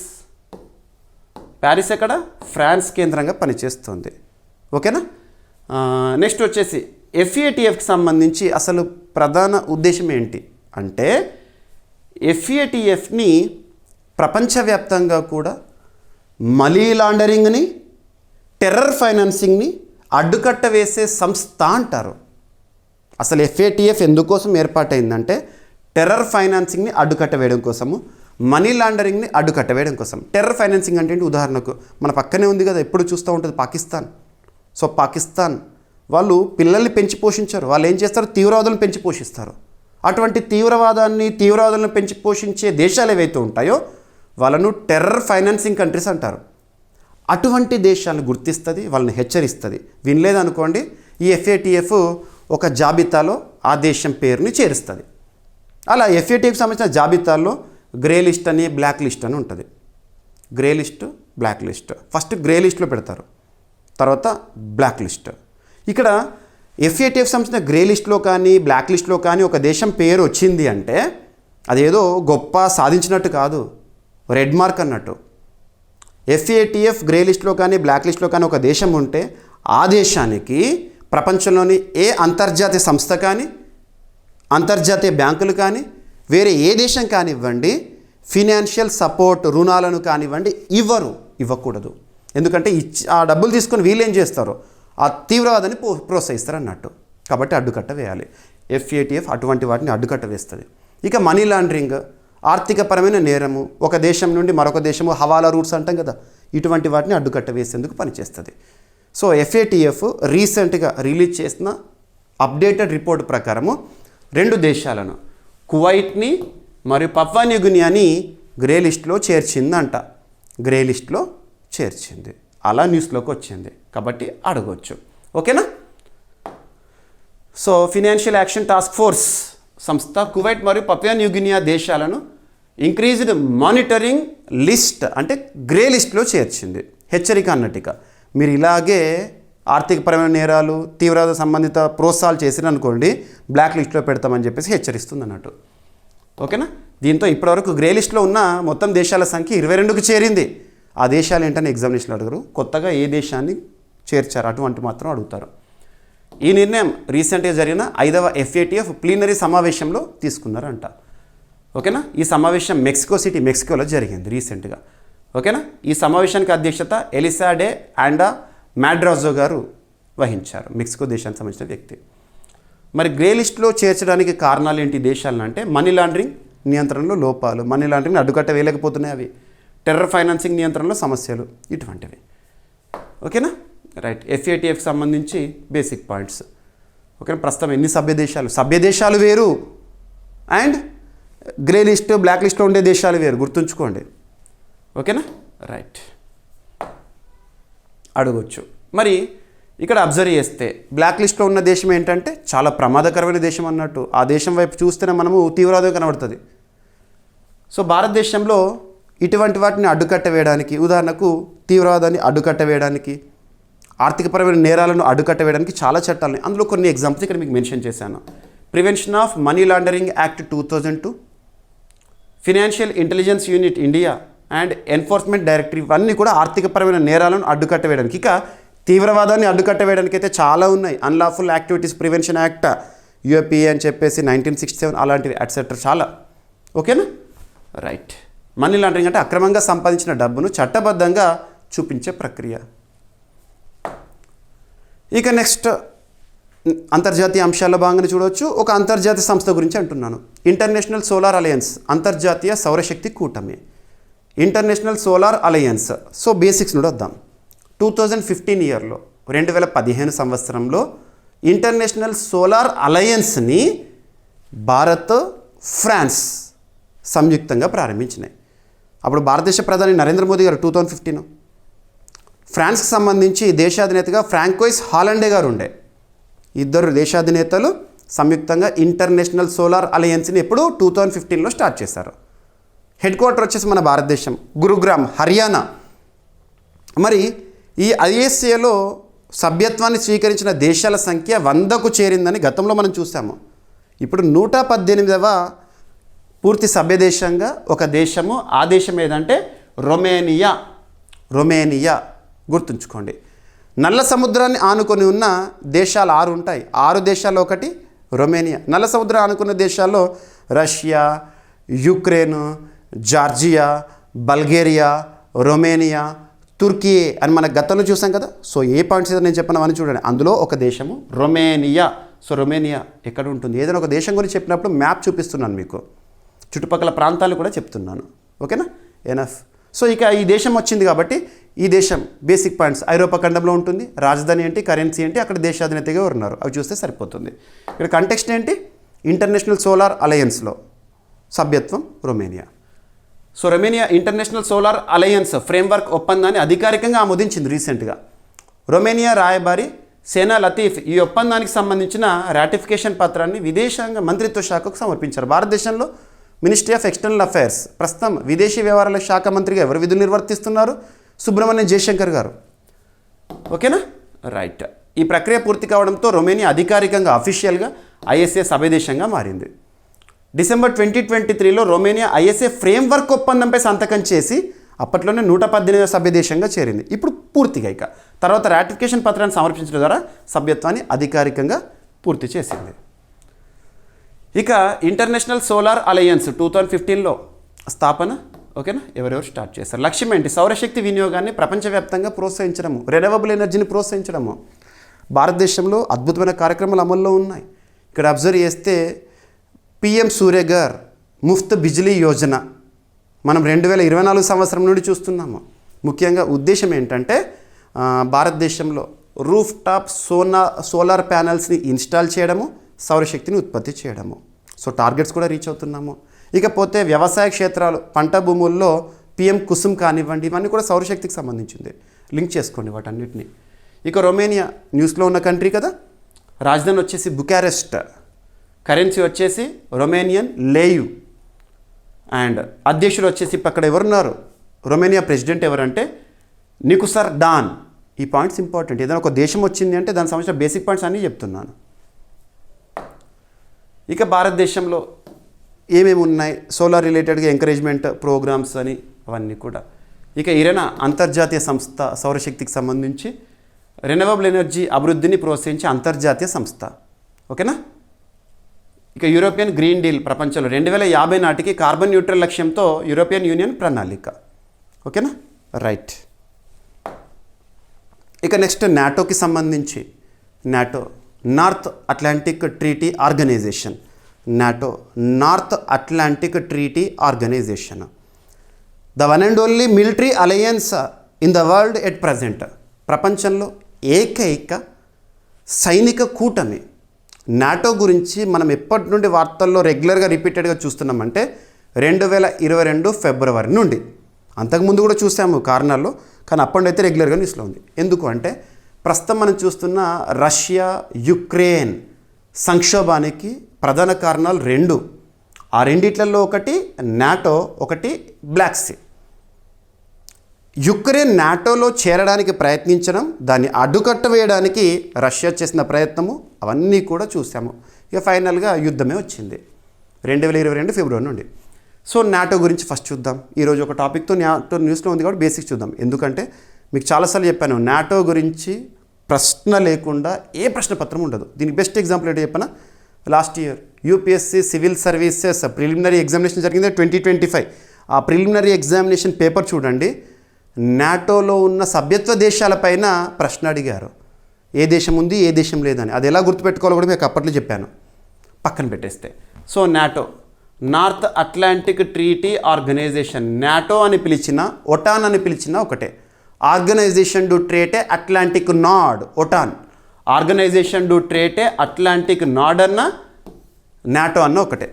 [SPEAKER 1] ఎక్కడ? ఫ్రాన్స్ కేంద్రంగా పనిచేస్తుంది. ఓకేనా. నెక్స్ట్ వచ్చేసి FATFకి సంబంధించి అసలు ప్రధాన ఉద్దేశం ఏంటి అంటే FATFని ప్రపంచవ్యాప్తంగా కూడా మనీ లాండరింగ్ని, టెర్రర్ ఫైనాన్సింగ్ని అడ్డుకట్ట వేసే సంస్థ అంటారు. అసలు FATF ఎందుకోసం ఏర్పాటైందంటే టెర్రర్ ఫైనాన్సింగ్ని అడ్డుకట్ట వేయడం కోసము, మనీ లాండరింగ్ని అడ్డుకట్ట వేయడం కోసం. టెర్రర్ ఫైనాన్సింగ్ అంటే ఏంటి? ఉదాహరణకు మన పక్కనే ఉంది కదా, ఎప్పుడు చూస్తూ ఉంటుంది పాకిస్తాన్. సో పాకిస్తాన్ వాళ్ళు పిల్లల్ని పెంచి పోషించారు. వాళ్ళు ఏం చేస్తారు? తీవ్రవాదులను పెంచి పోషిస్తారు. అటువంటి తీవ్రవాదులను పెంచి పోషించే దేశాలు ఏవైతే ఉంటాయో వాళ్ళను టెర్రర్ ఫైనాన్సింగ్ కంట్రీస్ అంటారు. అటువంటి దేశాలను గుర్తిస్తుంది, వాళ్ళని హెచ్చరిస్తుంది. వినలేదనుకోండి, ఈ FATF ఒక జాబితాలో ఆ దేశం పేరుని చేరుస్తుంది. అలా FATFకి సంబంధించిన జాబితాల్లో గ్రే లిస్ట్ అని, బ్లాక్ లిస్ట్ అని ఉంటుంది. Grey list, black list. First grey లిస్ట్లో పెడతారు, తర్వాత బ్లాక్ లిస్ట్. ఇక్కడ FATF సంబంధించిన గ్రే లిస్ట్లో కానీ బ్లాక్ లిస్ట్లో కానీ ఒక దేశం పేరు వచ్చింది అంటే అదేదో గొప్ప సాధించినట్టు కాదు, రెడ్ మార్క్ అన్నట్టు. FATF గ్రే లిస్ట్లో కానీ బ్లాక్ లిస్ట్లో కానీ ఒక దేశం ఉంటే ఆ దేశానికి ప్రపంచంలోని ఏ అంతర్జాతీయ సంస్థ కానీ, అంతర్జాతీయ బ్యాంకులు కానీ, వేరే ఏ దేశం కానివ్వండి, ఫినాన్షియల్ సపోర్ట్ రుణాలను కానివ్వండి ఇవ్వకూడదు. ఎందుకంటే ఆ డబ్బులు తీసుకొని వీళ్ళు ఏం చేస్తారు? ఆ తీవ్రవాదాన్ని ప్రోత్సహిస్తారు అన్నట్టు. కాబట్టి అడ్డుకట్ట వేయాలి. FATF అటువంటి వాటిని అడ్డుకట్ట వేస్తుంది. ఇక మనీ లాండరింగ్, ఆర్థికపరమైన నేరము, ఒక దేశం నుండి మరొక దేశము, హవాలా రూట్స్ అంటాం కదా, ఇటువంటి వాటిని అడ్డుకట్ట వేసేందుకు పనిచేస్తుంది. సో FATF రీసెంట్గా రిలీజ్ చేసిన అప్డేటెడ్ రిపోర్ట్ ప్రకారము 2 దేశాలను, కువైట్ని మరియు పప్వా న్యూ గినియాని గ్రే లిస్ట్లో చేర్చిందంట. గ్రే లిస్ట్లో చేర్చింది, అలా న్యూస్లోకి వచ్చింది. కాబట్టి అడగవచ్చు. ఓకేనా. So financial action task force సంస్థ కువైట్ మరియు పప్వా న్యూ గినియా దేశాలను ఇంక్రీజ్డ్ మానిటరింగ్ లిస్ట్ అంటే గ్రే లిస్ట్లో చేర్చింది. హెచ్చరిక అన్నట్టుగా మీరు ఇలాగే ఆర్థికపరమైన నేరాలు, తీవ్రవాద సంబంధిత ప్రోత్సాహాలు చేసిరనుకోండి, బ్లాక్ లిస్ట్లో పెడతామని చెప్పేసి హెచ్చరిస్తుంది అన్నట్టు. ఓకేనా. దీంతో ఇప్పటివరకు గ్రే లిస్ట్లో ఉన్న మొత్తం దేశాల సంఖ్య 22కి చేరింది. ఆ దేశాలు ఏంటని ఎగ్జామినేషన్లో అడగరు, కొత్తగా ఏ దేశాన్ని చేర్చారు అటువంటి మాత్రం అడుగుతారు. ఈ నిర్ణయం రీసెంట్గా జరిగిన 5వ FATF ప్లీనరీ సమావేశంలో తీసుకున్నారంట. ఓకేనా. ఈ సమావేశం మెక్సికోలో జరిగింది రీసెంట్గా. ఓకేనా. ఈ సమావేశానికి అధ్యక్షత ఎలిసాడే అండా మాడ్రాజో గారు వహించారు, మెక్సికో దేశానికి సంబంధించిన వ్యక్తి. మరి గ్రే లిస్ట్లో చేర్చడానికి కారణాలు ఏంటి దేశాలను అంటే మనీ లాండరింగ్ నియంత్రణలో లోపాలు, మనీ లాండరింగ్ అడ్డుకట్ట వేయలేకపోతున్నాయి, అవి టెర్రర్ ఫైనాన్సింగ్ నియంత్రణలో సమస్యలు, ఇటువంటివి. ఓకేనా. రైట్. FATFకి సంబంధించి బేసిక్ పాయింట్స్. ఓకేనా. ప్రస్తుతం ఎన్ని సభ్య దేశాలు వేరు అండ్ గ్రే లిస్ట్, బ్లాక్ లిస్ట్లో ఉండే దేశాలు వేరు, గుర్తుంచుకోండి. ఓకేనా. రైట్. అడగొచ్చు. మరి ఇక్కడ అబ్జర్వ్ చేస్తే బ్లాక్ లిస్ట్లో ఉన్న దేశం ఏంటంటే చాలా ప్రమాదకరమైన దేశం అన్నట్టు. ఆ దేశం వైపు చూస్తేనే మనము తీవ్రవాదం కనబడుతుంది. సో భారతదేశంలో ఇటువంటి వాటిని అడ్డుకట్ట వేయడానికి, ఉదాహరణకు తీవ్రవాదాన్ని అడ్డుకట్ట వేయడానికి, ఆర్థికపరమైన నేరాలను అడ్డుకట్ట వేయడానికి చాలా చట్టాలు, అందులో కొన్ని ఎగ్జాంపుల్స్ ఇక్కడ మీకు మెన్షన్ చేశాను. Prevention of money laundering act 2002, financial intelligence unit India and enforcement directory, ఇవన్నీ కూడా ఆర్థికపరమైన నేరాలను అడ్డుకట్ట వేయడానికి. ఇక తీవ్రవాదాన్ని అడ్డుకట్ట వేయడానికి అయితే చాలా ఉన్నాయి. Unlawful activities prevention act, UAPA అని చెప్పేసి 1967, అలాంటివి ఎట్సెట్రా చాలా. ఓకేనా. రైట్. మనీ లాండరింగ్ అంటే అక్రమంగా సంపాదించిన డబ్బును చట్టబద్ధంగా చూపించే ప్రక్రియ. ఇక నెక్స్ట్ అంతర్జాతీయ అంశాల్లో భాగంగా చూడవచ్చు. ఒక అంతర్జాతీయ సంస్థ గురించి అంటున్నాను, ఇంటర్నేషనల్ సోలార్ అలయన్స్, అంతర్జాతీయ సౌరశక్తి కూటమి, international solar alliance. So basics నుండి వద్దాం. 2015 ఇయర్లో 2015 సంవత్సరంలో ఇంటర్నేషనల్ సోలార్ అలయన్స్ని భారత్, ఫ్రాన్స్ సంయుక్తంగా ప్రారంభించినాయి. అప్పుడు భారతదేశ ప్రధాని నరేంద్ర మోదీ గారు 2015. ఫ్రాన్స్కి సంబంధించి దేశాధినేతగా ఫ్రాంకోయిస్ హాలండే గారు ఉండే. ఇద్దరు దేశాధినేతలు సంయుక్తంగా ఇంటర్నేషనల్ సోలార్ అలయన్స్ని ఎప్పుడు 2015లో స్టార్ట్ చేశారు. హెడ్ క్వార్టర్ వచ్చేసి మన భారతదేశం, గురుగ్రామ్, హర్యానా. మరి ఈ ఐఎస్ఏలో సభ్యత్వాన్ని స్వీకరించిన దేశాల సంఖ్య 100కు చేరిందని గతంలో మనం చూసాము. ఇప్పుడు 118వ పూర్తి సభ్య దేశంగా ఒక దేశము. ఆ దేశం ఏదంటే రొమేనియా. గుర్తుంచుకోండి. నల్ల సముద్రాన్ని ఆనుకొని ఉన్న దేశాలు 6 ఉంటాయి. 6 దేశాల్లో ఒకటి రొమేనియా. నల్ల సముద్రం ఆనుకున్న దేశాల్లో Russia, Ukraine, Georgia, Bulgaria, Romania, Turkey అని మన గతంలో చూసాం కదా. సో ఏ పాయింట్స్ ఏదో నేను చెప్పినామని చూడండి. అందులో ఒక దేశము రొమేనియా. సో రొమేనియా ఎక్కడ ఉంటుంది? ఏదైనా ఒక దేశం గురించి చెప్పినప్పుడు మ్యాప్ చూపిస్తున్నాను మీకు, చుట్టుపక్కల ప్రాంతాలు కూడా చెప్తున్నాను. ఓకేనా? ఎనఫ్. సో ఇక ఈ దేశం వచ్చింది కాబట్టి ఈ దేశం బేసిక్ పాయింట్స్ ఐరోపా ఖండంలో ఉంటుంది. రాజధాని ఏంటి, కరెన్సీ ఏంటి, అక్కడ దేశాధినేతగా ఉన్నారు, అవి చూస్తే సరిపోతుంది. ఇక్కడ కంటెక్స్ట్ ఏంటి? ఇంటర్నేషనల్ సోలార్ అలయన్స్లో సభ్యత్వం Romania. So Romania international solar alliance framework ఒప్పందాన్ని అధికారికంగా ఆమోదించింది రీసెంట్గా. రొమేనియా రాయబారి సేనా లతీఫ్ ఈ ఒప్పందానికి సంబంధించిన రాటిఫికేషన్ పత్రాన్ని విదేశాంగ మంత్రిత్వ శాఖకు సమర్పించారు. భారతదేశంలో మినిస్ట్రీ ఆఫ్ ఎక్స్టర్నల్ అఫైర్స్ ప్రస్తుతం విదేశీ వ్యవహారాల శాఖ మంత్రిగా ఎవరు విధులు నిర్వర్తిస్తున్నారు? సుబ్రహ్మణ్యం జయశంకర్ గారు. ఓకేనా? రైట్. ఈ ప్రక్రియ పూర్తి కావడంతో రొమేనియా అధికారికంగా అఫీషియల్గా ఐఎస్ఏ సభ్యదేశంగా మారింది. డిసెంబర్ 2023లో రొమేనియా ఐఎస్ఏ ఫ్రేమ్వర్క్ ఒప్పందంపై సంతకం చేసి అప్పట్లోనే 118వ సభ్యదేశంగా చేరింది. ఇప్పుడు పూర్తిగా ఇక తర్వాత రాటిఫికేషన్ పత్రాన్ని సమర్పించడం ద్వారా సభ్యత్వాన్ని అధికారికంగా పూర్తి చేసింది. ఇక ఇంటర్నేషనల్ సోలార్ అలయన్స్ 2015లో స్థాపన. ఓకేనా? ఎవరెవరు స్టార్ట్ చేశారు? లక్ష్యం ఏంటి? సౌరశక్తి వినియోగాన్ని ప్రపంచవ్యాప్తంగా ప్రోత్సహించడము, రెన్యూవబుల్ ఎనర్జీని ప్రోత్సహించడము. భారతదేశంలో అద్భుతమైన కార్యక్రమాలు అమల్లో ఉన్నాయి. ఇక్కడ అబ్జర్వ్ చేస్తే పిఎం సూర్యఘర్ ముఫ్త్ బిజిలీ యోజన మనం 2024 సంవత్సరం నుండి చూస్తున్నాము. ముఖ్యంగా ఉద్దేశం ఏంటంటే భారతదేశంలో రూఫ్ టాప్ సోలార్ ప్యానల్స్ని ఇన్స్టాల్ చేయడము, సౌరశక్తిని ఉత్పత్తి చేయడము. సో టార్గెట్స్ కూడా రీచ్ అవుతున్నాము. ఇకపోతే వ్యవసాయ క్షేత్రాలు, పంట భూముల్లో పిఎం కుసుమ్ కానివ్వండి, ఇవన్నీ కూడా సౌరశక్తికి సంబంధించింది. లింక్ చేసుకోండి వాటన్నిటిని. ఇక రొమేనియా న్యూస్లో ఉన్న కంట్రీ కదా. రాజధాని వచ్చేసి బుకారెస్ట్, కరెన్సీ వచ్చేసి రొమేనియన్ లేయు, అండ్ అధ్యక్షులు వచ్చేసి అక్కడ ఎవరున్నారు? రొమేనియా ప్రెసిడెంట్ ఎవరంటే నికుసర్ డాన్. ఈ పాయింట్స్ ఇంపార్టెంట్. ఏదైనా ఒక దేశం వచ్చింది అంటే దానికి సంబంధించిన బేసిక్ పాయింట్స్ అన్నీ చెప్తున్నాను. ఇక భారతదేశంలో ఏమేమి ఉన్నాయి? సోలార్ రిలేటెడ్గా ఎంకరేజ్మెంట్ ప్రోగ్రామ్స్ అని అవన్నీ కూడా. ఇక ఇరెనా అంతర్జాతీయ సంస్థ, సౌరశక్తికి సంబంధించి రెన్యూవబుల్ ఎనర్జీ అభివృద్ధిని ప్రోత్సహించే అంతర్జాతీయ సంస్థ. ఓకేనా? ఇక యూరోపియన్ గ్రీన్ డీల్, ప్రపంచంలో 2050 నాటికి కార్బన్ న్యూట్రల్ లక్ష్యంతో యూరోపియన్ యూనియన్ ప్రణాళిక. ఓకేనా? రైట్. ఇక నెక్స్ట్ నాటోకి సంబంధించి, NATO north Atlantic treaty organisation. NATO north Atlantic treaty Organization, the one and only military alliance in the world at present. ప్రపంచంలో ఏకైక సైనిక కూటమి. నాటో గురించి మనం ఎప్పటి నుండి వార్తల్లో రెగ్యులర్గా రిపీటెడ్గా చూస్తున్నామంటే 2022 ఫిబ్రవరి నుండి. అంతకుముందు కూడా చూసాము కారణాల్లో, కానీ అప్పుడైతే రెగ్యులర్గా న్యూస్లో ఉంది. ఎందుకు అంటే ప్రస్తుతం మనం చూస్తున్న రష్యా యుక్రెయిన్ సంక్షోభానికి ప్రధాన కారణాలు 2. ఆ రెండిట్లలో ఒకటి నాటో, ఒకటి బ్లాక్ సీ. యుక్రెయిన్ నాటోలో చేరడానికి ప్రయత్నించడం, దాన్ని అడ్డుకట్ట వేయడానికి రష్యా చేసిన ప్రయత్నము, అవన్నీ కూడా చూసాము. ఇక ఫైనల్గా యుద్ధమే వచ్చింది 2022 ఫిబ్రవరి నుండి. సో నాటో గురించి ఫస్ట్ చూద్దాం. ఈరోజు ఒక టాపిక్తో నాటో న్యూస్లో ఉంది కాబట్టి బేసిక్స్ చూద్దాం. ఎందుకంటే మీకు చాలాసార్లు చెప్పాను, నాటో గురించి ప్రశ్న లేకుండా ఏ ప్రశ్న పత్రం ఉండదు. దీనికి బెస్ట్ ఎగ్జాంపుల్ ఏంటో చెప్పనా? Last year UPSC civil services preliminary examination జరిగింది 2025. ఆ ప్రిలిమినరీ ఎగ్జామినేషన్ పేపర్ చూడండి. నాటోలో ఉన్న సభ్యత్వ దేశాలపైన ప్రశ్న అడిగారు. ఏ దేశం ఉంది, ఏ దేశం లేదని. అది ఎలా గుర్తుపెట్టుకోవాలో కూడా మీకు అప్పట్లో చెప్పాను. పక్కన పెట్టేస్తే, so NATO north Atlantic treaty organisation. NATO అని పిలిచిన, ఒటాన్ అని పిలిచిన ఒకటే. ఆర్గనైజేషన్ డు ట్రేటే అట్లాంటిక్ నాడ్, ఒటాన్. ఆర్గనైజేషన్ డు ట్రేటే అట్లాంటిక్ నాడ్ అన్న, నాటో అన్న ఒకటే.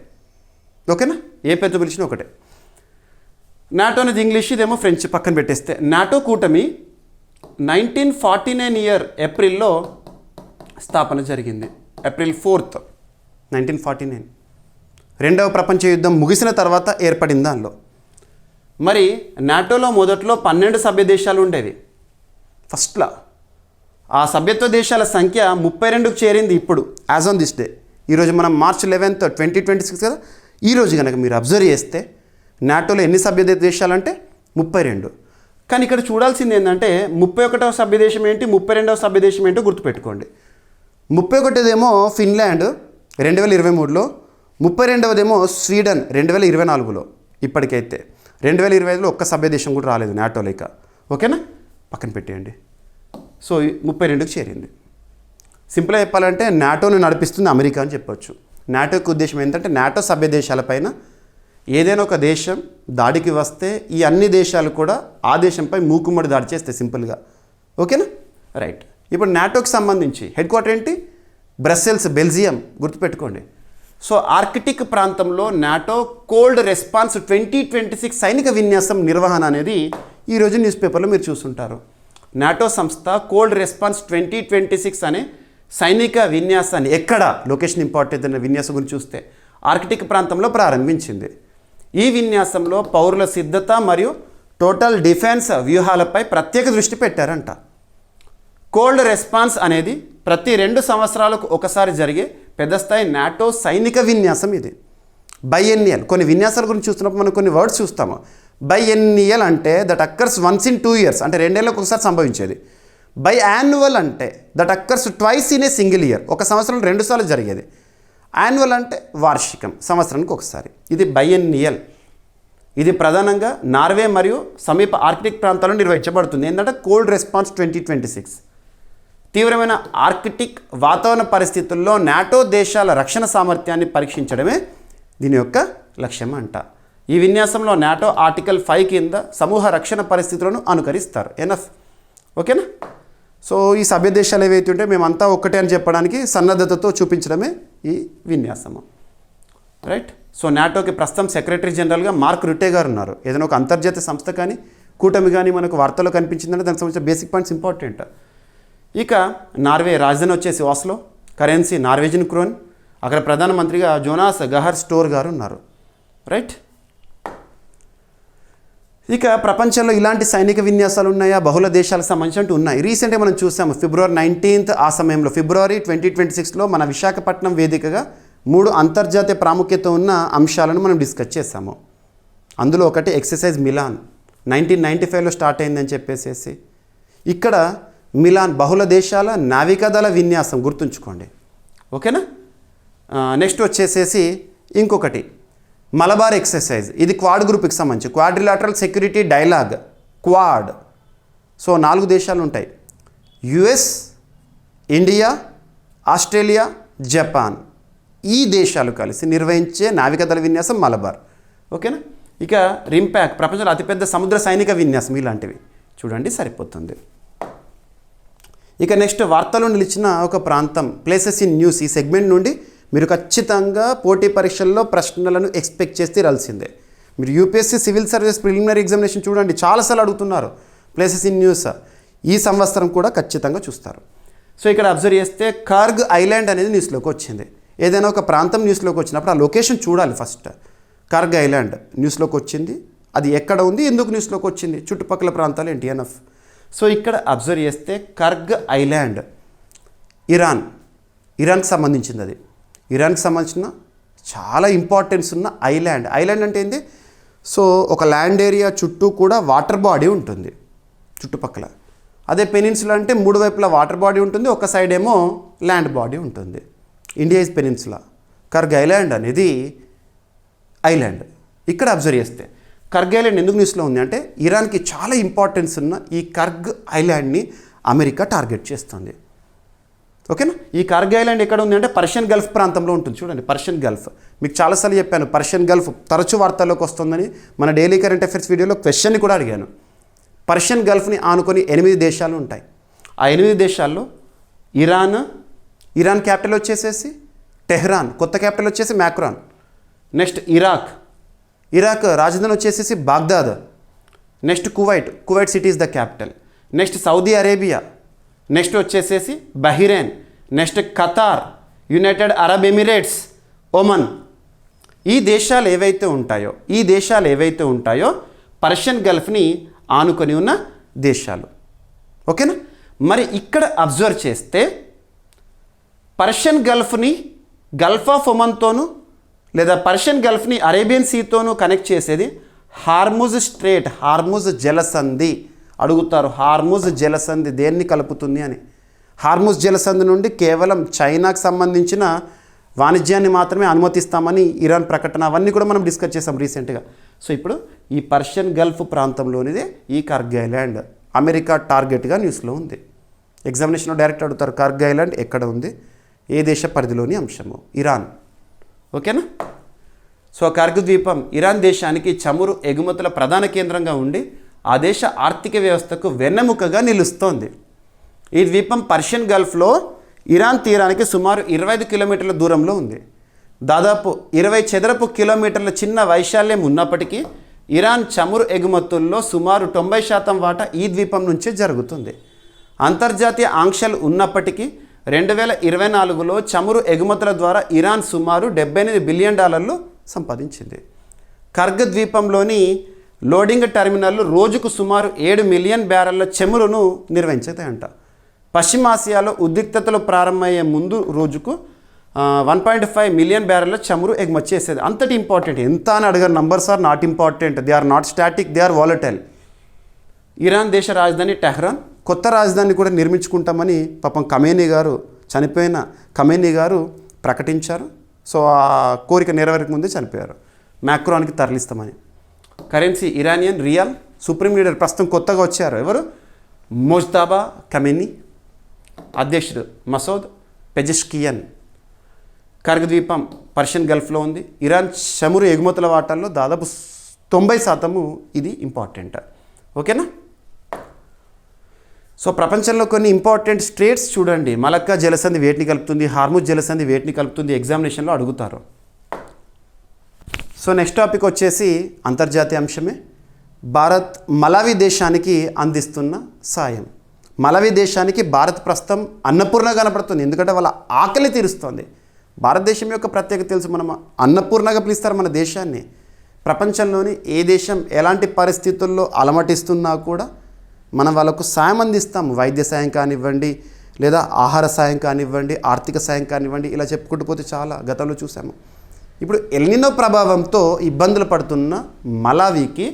[SPEAKER 1] ఓకేనా? ఏ పేరుతో పిలిచినా ఒకటే. నాటో అనేది ఇంగ్లీష్, ఇదేమో ఫ్రెంచ్. పక్కన పెట్టేస్తే నాటో కూటమి 1949 ఇయర్ ఏప్రిల్లో స్థాపన జరిగింది. April 4th 1949. రెండవ ప్రపంచ యుద్ధం ముగిసిన తర్వాత ఏర్పడింది దానిలో. మరి నాటోలో మొదట్లో 12 సభ్య దేశాలు ఉండేవి ఫస్ట్లో. ఆ సభ్యత్వ దేశాల సంఖ్య 32కు చేరింది ఇప్పుడు, యాజ్ ఆన్ దిస్ డే. ఈరోజు మనం March 11th 2026 కదా. ఈరోజు కనుక మీరు అబ్జర్వ్ చేస్తే నాటోలో ఎన్ని సభ్య దేశాలు అంటే 32. కానీ ఇక్కడ చూడాల్సింది ఏంటంటే 31వ సభ్య దేశం ఏంటి, 32వ సభ్య దేశం ఏంటో గుర్తుపెట్టుకోండి. 31దేమో ఫిన్లాండ్ 2023లో, 32వదేమో స్వీడన్ 2024లో. ఇప్పటికైతే 2025లో ఒక్క సభ్య దేశం కూడా రాలేదు నాటోలో ఇక. ఓకేనా, పక్కన పెట్టేయండి. సో 32కి చేరింది. సింపుల్గా చెప్పాలంటే నాటోను నడిపిస్తుంది అమెరికా అని చెప్పొచ్చు. నాటో యొక్క ఉద్దేశం ఏంటంటే నాటో సభ్య దేశాలపైన ఏదైనా ఒక దేశం దాడికి వస్తే ఈ అన్ని దేశాలు కూడా ఆ దేశంపై మూకుమ్మడి దాడి చేస్తే సింపుల్గా. ఓకేనా, రైట్. ఇప్పుడు నాటోకి సంబంధించి హెడ్ క్వార్టర్ ఏంటి, బ్రస్సెల్స్, బెల్జియం. గుర్తుపెట్టుకోండి. సో ఆర్కిటిక్ ప్రాంతంలో నాటో కోల్డ్ రెస్పాన్స్ 2026 సైనిక విన్యాసం నిర్వహణ అనేది ఈరోజు న్యూస్ పేపర్లో మీరు చూస్తుంటారు. నాటో సంస్థ కోల్డ్ రెస్పాన్స్ 2026 అనే సైనిక విన్యాసాన్ని ఎక్కడ, లొకేషన్ ఇంపార్టెంట్ అనే విన్యాసం గురించి చూస్తే ఆర్కిటిక్ ప్రాంతంలో ప్రారంభించింది. ఈ విన్యాసంలో పౌరుల సిద్ధత మరియు టోటల్ డిఫెన్స్ వ్యూహాలపై ప్రత్యేక దృష్టి పెట్టారంట. కోల్డ్ రెస్పాన్స్ అనేది ప్రతి 2 సంవత్సరాలకు ఒకసారి జరిగే పెద్ద స్థాయి నాటో సైనిక విన్యాసం ఇది. బైఎన్నియల్, కొన్ని విన్యాసాల గురించి చూస్తున్నప్పుడు మనం కొన్ని వర్డ్స్ చూస్తాము. బైఎన్నియల్ అంటే that occurs once in 2 years, అంటే 2 ఏళ్ళకు ఒకసారి సంభవించేది. బై యాన్యువల్ అంటే that occurs twice in a single year, ఒక సంవత్సరం 2 సార్లు జరిగేది. యాన్యువల్ అంటే వార్షికం, సంవత్సరానికి ఒకసారి. ఇది బైఎన్నియల్. ఇది ప్రధానంగా నార్వే మరియు సమీప ఆర్కిటిక్ ప్రాంతాల్లో నిర్వహించబడుతుంది. ఏంటంటే కోల్డ్ రెస్పాన్స్ 2026. తీవ్రమైన ఆర్కిటిక్ వాతావరణ పరిస్థితుల్లో నాటో దేశాల రక్షణ సామర్థ్యాన్ని పరీక్షించడమే దీని యొక్క లక్ష్యం అంట. ఈ విన్యాసంలో నాటో ఆర్టికల్ 5 కింద సమూహ రక్షణ పరిస్థితులను అనుకరిస్తారు. ఎనఫ్. ఓకేనా. సో ఈ సభ్య దేశాలు ఏవైతే ఉంటే మేమంతా ఒక్కటే అని చెప్పడానికి సన్నద్ధతతో చూపించడమే ఈ విన్యాసము. రైట్. సో నాటోకి ప్రస్తుతం సెక్రటరీ జనరల్గా మార్క్ రుటే గారు ఉన్నారు. ఏదైనా ఒక అంతర్జాతీయ సంస్థ కానీ కూటమి కానీ మనకు వార్తల్లో కనిపించిందంటే దానికి సంబంధించిన బేసిక్ పాయింట్స్ ఇంపార్టెంట్. ఇక నార్వే రాజధాని వచ్చేసి ఆస్లో, కరెన్సీ నార్వేజియన్ క్రోన్. అక్కడ ప్రధానమంత్రిగా జోనాస్ గహర్ స్టోర్ గారు ఉన్నారు. రైట్. ఇక ప్రపంచంలో ఇలాంటి సైనిక విన్యాసాలు ఉన్నాయా, బహుళ దేశాలకు సంబంధించినట్టు ఉన్నాయి. రీసెంట్గా మనం చూసాము February 19th, ఆ సమయంలో February 2026లో మన విశాఖపట్నం వేదికగా 3 అంతర్జాతీయ ప్రాముఖ్యత ఉన్న అంశాలను మనం డిస్కస్ చేసాము. అందులో ఒకటి ఎక్సర్సైజ్ మిలాన్ 1995లో స్టార్ట్ అయిందని చెప్పేసి. ఇక్కడ మిలాన్ బహుళ దేశాల నావికాదళ విన్యాసం, గుర్తుంచుకోండి. ఓకేనా. నెక్స్ట్ వచ్చేసేసి ఇంకొకటి మలబార్ ఎక్సర్సైజ్. ఇది క్వాడ్ గ్రూప్కి సంబంధించి, quadrilateral security dialogue, quad. So 4 దేశాలు ఉంటాయి, యుఎస్, ఇండియా, ఆస్ట్రేలియా, జపాన్. ఈ దేశాలు కలిసి నిర్వహించే నావికాదళ విన్యాసం మలబార్. ఓకేనా. ఇక రింపాక్, ప్రపంచంలో అతిపెద్ద సముద్ర సైనిక విన్యాసం. ఇలాంటివి చూడండి, సరిపోతుంది. ఇక నెక్స్ట్ వార్తలో నిలిచిన ఒక ప్రాంతం, ప్లేసెస్ ఇన్ న్యూస్. ఈ సెగ్మెంట్ నుండి మీరు ఖచ్చితంగా పోటీ పరీక్షల్లో ప్రశ్నలను ఎక్స్పెక్ట్ చేసి తీరాల్సిందే. మీరు UPSC civil service preliminary examination చూడండి, చాలాసార్లు అడుగుతున్నారు ప్లేసెస్ ఇన్ న్యూస్. ఈ సంవత్సరం కూడా ఖచ్చితంగా చూస్తారు. సో ఇక్కడ అబ్జర్వ్ చేస్తే కార్గ్ ఐలాండ్ అనేది న్యూస్లోకి వచ్చింది. ఏదైనా ఒక ప్రాంతం న్యూస్లోకి వచ్చినప్పుడు ఆ లొకేషన్ చూడాలి ఫస్ట్. కార్గ్ ఐలాండ్ న్యూస్లోకి వచ్చింది, అది ఎక్కడ ఉంది, ఎందుకు న్యూస్లోకి వచ్చింది, చుట్టుపక్కల ప్రాంతాలు ఏంటి, ఎనఫ్. సో ఇక్కడ అబ్జర్వ్ చేస్తే కార్గ్ ఐలాండ్ ఇరాన్కి సంబంధించింది. అది ఇరాన్కి సంబంధించిన చాలా ఇంపార్టెన్స్ ఉన్న ఐలాండ్. ఐలాండ్ అంటే ఏంటి, సో ఒక ల్యాండ్ ఏరియా చుట్టూ కూడా వాటర్ బాడీ ఉంటుంది చుట్టుపక్కల. అదే పెనిన్సులా అంటే 3 వైపులా వాటర్ బాడీ ఉంటుంది, ఒక సైడ్ ఏమో ల్యాండ్ బాడీ ఉంటుంది. India is peninsula. కార్గ్ ఐలాండ్ అనేది ఐలాండ్. ఇక్కడ అబ్జర్వ్ చేస్తే కార్గ్ ఐలాండ్ ఎందుకు న్యూస్లో ఉంది అంటే ఇరాన్కి చాలా ఇంపార్టెన్స్ ఉన్న ఈ కార్గ్ ఐలాండ్ని అమెరికా టార్గెట్ చేస్తుంది. ఓకేనా. ఈ కార్గ్ ఐలాండ్ ఎక్కడ ఉంది అంటే పర్షియన్ గల్ఫ్ ప్రాంతంలో ఉంటుంది. చూడండి, పర్షియన్ గల్ఫ్. మీకు చాలాసార్లు చెప్పాను పర్షియన్ గల్ఫ్ తరచూ వార్తల్లోకి వస్తుందని. మన డైలీ కరెంట్ అఫైర్స్ వీడియోలో క్వశ్చన్ని కూడా అడిగాను. పర్షియన్ గల్ఫ్ని ఆనుకొని 8 దేశాలు ఉంటాయి. ఆ 8 దేశాల్లో ఇరాన్ క్యాపిటల్ వచ్చేసేసి టెహ్రాన్, కొత్త క్యాపిటల్ వచ్చేసి మ్యాక్రాన్. నెక్స్ట్ ఇరాక్ రాజధాని వచ్చేసేసి Baghdad. Next Kuwait city is the capital. Next Saudi Arabia. Next వచ్చేసేసి Bahrain. Next Qatar, United Arab Emirates, Oman. ఈ దేశాలు ఏవైతే ఉంటాయో పర్షియన్ గల్ఫ్ని ఆనుకొని ఉన్న దేశాలు. ఓకేనా. మరి ఇక్కడ అబ్జర్వ్ చేస్తే పర్షియన్ గల్ఫ్ని గల్ఫ్ ఆఫ్ ఒమన్తోనూ లేదా పర్షియన్ గల్ఫ్ని అరేబియన్ సీతోనూ కనెక్ట్ చేసేది హార్ముజ్ స్ట్రేట్, హార్ముజ్ జలసంధి. అడుగుతారు హార్ముజ్ జలసంధి దేన్ని కలుపుతుంది అని. హార్ముజ్ జలసంధి నుండి కేవలం చైనాకు సంబంధించిన వాణిజ్యాన్ని మాత్రమే అనుమతిస్తామని ఇరాన్ ప్రకటన, అవన్నీ కూడా మనం డిస్కస్ చేసాం రీసెంట్గా. సో ఇప్పుడు ఈ పర్షియన్ గల్ఫ్ ప్రాంతంలోనిదే ఈ కర్గ్ ఐలాండ్. అమెరికా టార్గెట్గా న్యూస్లో ఉంది. ఎగ్జామినేషన్లో డైరెక్ట్ అడుగుతారు కర్గ్ ఐలాండ్ ఎక్కడ ఉంది, ఏ దేశ పరిధిలోని అంశము, ఇరాన్. ఓకేనా. సో కర్గ్ ద్వీపం ఇరాన్ దేశానికి చమురు ఎగుమతుల ప్రధాన కేంద్రంగా ఉండి ఆ దేశ ఆర్థిక వ్యవస్థకు వెన్నెముకగా నిలుస్తోంది. ఈ ద్వీపం పర్షియన్ గల్ఫ్లో ఇరాన్ తీరానికి సుమారు 25 కిలోమీటర్ల దూరంలో ఉంది. దాదాపు 20 చదరపు కిలోమీటర్ల చిన్న వైశాల్యం ఉన్నప్పటికీ ఇరాన్ చమురు ఎగుమతుల్లో సుమారు 90% వాటా ఈ ద్వీపం నుంచే జరుగుతుంది. అంతర్జాతీయ ఆంక్షలు ఉన్నప్పటికీ 2024లో చమురు ఎగుమతుల ద్వారా ఇరాన్ సుమారు $78 బిలియన్ సంపాదించింది. కర్గ్ ద్వీపంలోని లోడింగ్ టెర్మినల్లు రోజుకు సుమారు 7 మిలియన్ బ్యారెళ్ల చమురును నిర్వహించుతాయంట. పశ్చిమాసియాలో ఉద్రిక్తతలు ప్రారంభమయ్యే ముందు రోజుకు 1.5 మిలియన్ బ్యారెళ్ల చమురు ఎగుమతి చేసేది. అంతటి ఇంపార్టెంట్. ఎంత అని అడిగారు, numbers are not important, they are not static, they are volatile. Iran దేశ రాజధాని టెహ్రాన్. కొత్త రాజధాని కూడా నిర్మించుకుంటామని పాపం చనిపోయిన ఖమేనీ గారు ప్రకటించారు. సో ఆ కోరిక నెరవేరక ముందే చనిపోయారు. మ్యాక్రోన్కి తరలిస్తామని. Currency Iranian rial. Supreme leader ప్రస్తుతం కొత్తగా వచ్చారు, ఎవరు, మోజ్తాబా ఖమేనీ. అధ్యక్షుడు మసౌద్ పెజెష్కియన్. కర్గ్ ద్వీపం పర్షియన్ గల్ఫ్లో ఉంది. ఇరాన్ చమురు ఎగుమతుల వాటాల్లో దాదాపు 90% ఇది ఇంపార్టెంట్. ఓకేనా. సో ప్రపంచంలో కొన్ని ఇంపార్టెంట్ స్ట్రేట్స్ చూడండి. మలక్కా జలసంధి వేటిని కలుపుతుంది, హార్ముజ్ జలసంధి వేటిని కలుపుతుంది, ఎగ్జామినేషన్లో అడుగుతారు. సో నెక్స్ట్ టాపిక్ వచ్చేసి అంతర్జాతీయ అంశమే. భారత్ మలావి దేశానికి అందిస్తున్న సాయం. మలావి దేశానికి భారత్ ప్రస్తుతం అన్నపూర్ణ కనపడుతుంది, ఎందుకంటే వాళ్ళ ఆకలి తీరుస్తోంది. భారతదేశం యొక్క ప్రత్యేకత తెలుసు, మనం అన్నపూర్ణగా పిలుస్తారు మన దేశాన్ని. ప్రపంచంలోని ఏ దేశం ఎలాంటి పరిస్థితుల్లో అలమటిస్తున్నా కూడా మనం వాళ్ళకు సాయం అందిస్తాము. వైద్య సాయం కానివ్వండి, లేదా ఆహార సాయం కానివ్వండి, ఆర్థిక సాయం కానివ్వండి, ఇలా చెప్పుకుంటూ పోతే చాలా గతంలో చూసాము. ఇప్పుడు ఎల్నినో ప్రభావంతో ఇబ్బందులు పడుతున్న మలావికి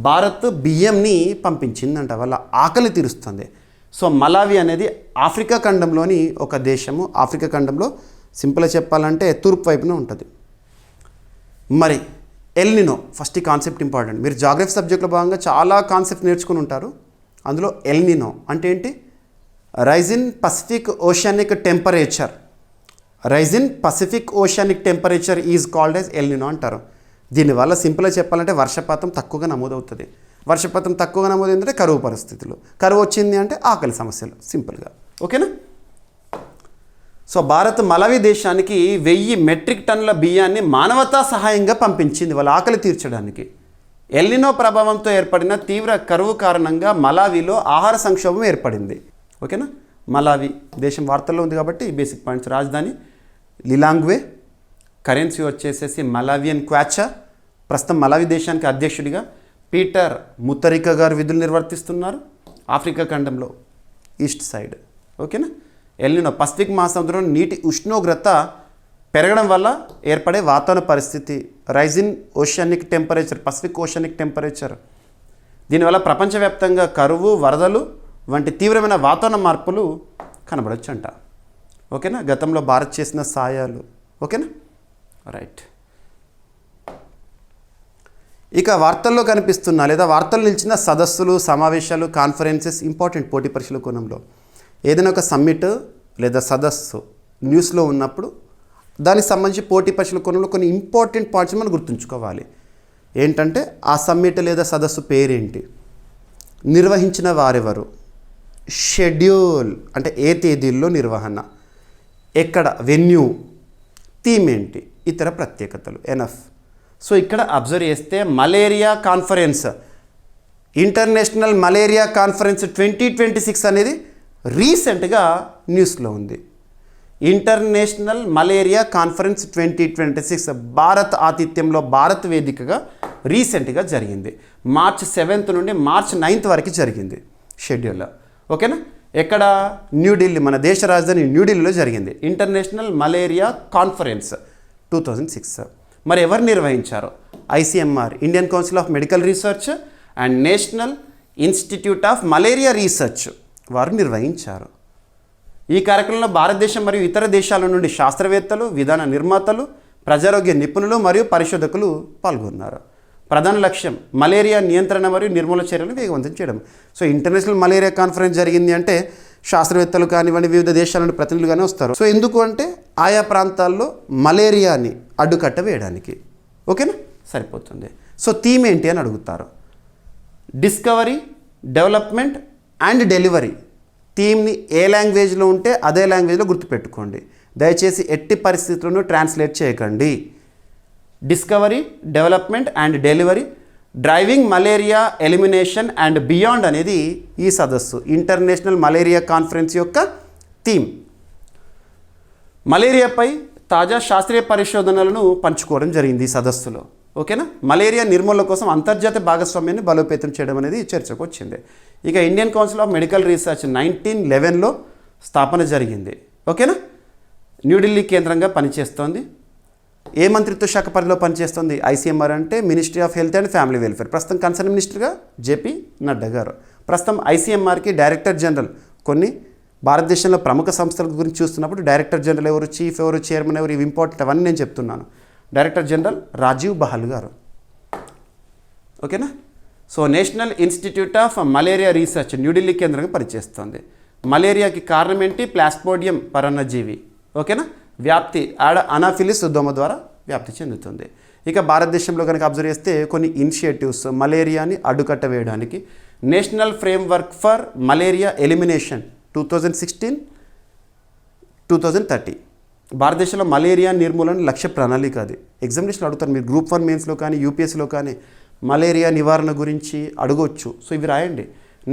[SPEAKER 1] భారత్ బియ్యంని పంపించిందంట, వాళ్ళ ఆకలి తీరుస్తుంది. సో మలావి అనేది ఆఫ్రికా ఖండంలోని ఒక దేశము. ఆఫ్రికా ఖండంలో సింపుల్గా చెప్పాలంటే తూర్పు వైపున ఉంటుంది. మరి ఎల్నినో, ఫస్ట్ ఈ కాన్సెప్ట్ ఇంపార్టెంట్. మీరు జాగ్రఫీ సబ్జెక్ట్లో భాగంగా చాలా కాన్సెప్ట్ నేర్చుకుని ఉంటారు. అందులో ఎల్నినో అంటే ఏంటి? Rise in Pacific oceanic temperature. Rise in Pacific oceanic temperature is called as El Nino అంటారు. దీనివల్ల సింపుల్గా చెప్పాలంటే వర్షపాతం తక్కువగా నమోదవుతుంది. వర్షపాతం తక్కువగా నమోదైందంటే కరువు పరిస్థితులు, కరువు వచ్చింది అంటే ఆకలి సమస్యలు, సింపుల్గా. ఓకేనా. సో భారత్ మలావి దేశానికి 1000 మెట్రిక్ టన్నుల బియ్యాన్ని మానవతా సహాయంగా పంపించింది వాళ్ళ ఆకలి తీర్చడానికి. ఎల్నినో ప్రభావంతో ఏర్పడిన తీవ్ర కరువు కారణంగా మలావిలో ఆహార సంక్షోభం ఏర్పడింది. ఓకేనా. మలావి దేశం వార్తల్లో ఉంది కాబట్టి బేసిక్ పాయింట్స్. రాజధాని లిలాంగ్వే. కరెన్సీ వచ్చేసేసి మలావియన్ క్వాచా. ప్రస్తుతం మలావి దేశానికి అధ్యక్షుడిగా పీటర్ ముతరికా గారు విధులు నిర్వర్తిస్తున్నారు. ఆఫ్రికా ఖండంలో ఈస్ట్ సైడ్. ఓకేనా. ఎల్నినో పసిఫిక్ మహాసముద్రంలో నీటి ఉష్ణోగ్రత పెరగడం వల్ల ఏర్పడే వాతావరణ పరిస్థితి. Rise in oceanic temperature, Pacific oceanic temperature. దీనివల్ల ప్రపంచవ్యాప్తంగా కరువు, వరదలు వంటి తీవ్రమైన వాతావరణ మార్పులు కనబడవచ్చు అంట. ఓకేనా. గతంలో భారత్ చేసిన సాయాలు. ఓకేనా. రైట్. ఇక వార్తల్లో కనిపిస్తున్న లేదా వార్తలు నిలిచిన సదస్సులు, సమావేశాలు, కాన్ఫరెన్సెస్ ఇంపార్టెంట్ పోటీ పరీక్షల కోణంలో. ఏదైనా ఒక సమ్మిట్ లేదా సదస్సు న్యూస్లో ఉన్నప్పుడు దానికి సంబంధించి పోటీ పరీక్షల కోణంలో కొన్ని ఇంపార్టెంట్ పాయింట్స్ మనం గుర్తుంచుకోవాలి. ఏంటంటే ఆ సమ్మిట్ లేదా సదస్సు పేరేంటి, నిర్వహించిన వారెవరు, షెడ్యూల్ అంటే ఏ తేదీల్లో నిర్వహణ, ఎక్కడ, వెన్యూ, థీమ్ ఏంటి, ఇతర ప్రత్యేకతలు. ఎనఫ్. సో ఇక్కడ అబ్జర్వ్ చేస్తే malaria conference, international malaria conference 2026 అనేది రీసెంట్గా న్యూస్లో ఉంది. ఇంటర్నేషనల్ మలేరియా కాన్ఫరెన్స్ 2026 భారత్ ఆతిథ్యంలో భారత్ వేదికగా రీసెంట్గా జరిగింది. మార్చ్ 7th నుండి మార్చ్ 9th వరకు జరిగింది షెడ్యూల్లో. ఓకేనా? ఎక్కడ? న్యూఢిల్లీ, మన దేశ రాజధాని న్యూఢిల్లీలో జరిగింది ఇంటర్నేషనల్ మలేరియా కాన్ఫరెన్స్ 2006. మరి ఎవరు నిర్వహించారు? ICMR, Indian council of medical research and national institute of malaria research వారు నిర్వహించారు. ఈ కార్యక్రమంలో భారతదేశం మరియు ఇతర దేశాల నుండి శాస్త్రవేత్తలు, విధాన నిర్మాతలు, ప్రజారోగ్య నిపుణులు మరియు పరిశోధకులు పాల్గొన్నారు. ప్రధాన లక్ష్యం మలేరియా నియంత్రణ మరియు నిర్మూలన చర్యలను వేగవంతం చేయడం. సో ఇంటర్నేషనల్ మలేరియా కాన్ఫరెన్స్ జరిగింది అంటే శాస్త్రవేత్తలు కానివ్వండి, వివిధ దేశాల నుండి ప్రతినిధులుగానే వస్తారు. సో ఎందుకు అంటే ఆయా ప్రాంతాల్లో మలేరియాని అడ్డుకట్ట వేయడానికి. ఓకేనా? సరిపోతుంది. సో థీమ్ ఏంటి అని అడుగుతారు. Discovery, development and delivery. థీమ్ని ఏ లాంగ్వేజ్లో ఉంటే అదే లాంగ్వేజ్లో గుర్తుపెట్టుకోండి. దయచేసి ఎట్టి పరిస్థితులను ట్రాన్స్లేట్ చేయకండి. Discovery, development and delivery, driving malaria elimination and beyond అనేది ఈ సదస్సు ఇంటర్నేషనల్ మలేరియా కాన్ఫరెన్స్ యొక్క థీమ్. మలేరియాపై తాజా శాస్త్రీయ పరిశోధనలను పంచుకోవడం జరిగింది ఈ సదస్సులో. ఓకేనా? మలేరియా నిర్మూలన కోసం అంతర్జాతీయ భాగస్వామ్యాన్ని బలోపేతం చేయడం అనేది చర్చకు వచ్చింది. ఇక Indian council of medical research 1911లో స్థాపన జరిగింది. ఓకేనా? న్యూఢిల్లీ కేంద్రంగా పనిచేస్తోంది. ఏ మంత్రిత్వ శాఖ పరిధిలో పనిచేస్తుంది? ICMR అంటే ministry of health and family welfare. ప్రస్తుతం కన్సర్న్ మినిస్టర్గా JP నడ్డా గారు. ప్రస్తుతం ICMRకి డైరెక్టర్ జనరల్. కొన్ని భారతదేశంలో ప్రముఖ సంస్థల గురించి చూస్తున్నప్పుడు డైరెక్టర్ జనరల్ ఎవరు, చీఫ్ ఎవరు, చైర్మన్ ఎవరు, ఇవి ఇంపార్టెంట్. అవన్నీ నేను చెప్తున్నాను. డైరెక్టర్ జనరల్ రాజీవ్ బహల్ గారు. ఓకేనా? So national institute of malaria research New Delhi కేంద్రంగా పనిచేస్తుంది. మలేరియాకి కారణం ఏంటి? ప్లాస్మోడియం పరాన్నజీవి. ఓకేనా? వ్యాప్తి అనాఫిలిస్ దోమ ద్వారా వ్యాప్తి చెందుతుంది. ఇక భారతదేశంలో కనుక అబ్జర్వ్ చేస్తే కొన్ని ఇనిషియేటివ్స్ మలేరియాని అడ్డుకట్ట వేయడానికి national framework for malaria elimination 2016-2030. భారతదేశంలో మలేరియా నిర్మూలన లక్ష్య ప్రణాళిక. అది ఎగ్జామినేషన్లో అడుగుతారు. మీరు గ్రూప్ 1 మెయిన్స్లో కానీ UPSCలో కానీ మలేరియా నివారణ గురించి అడగవచ్చు. సో ఇవి రాయండి.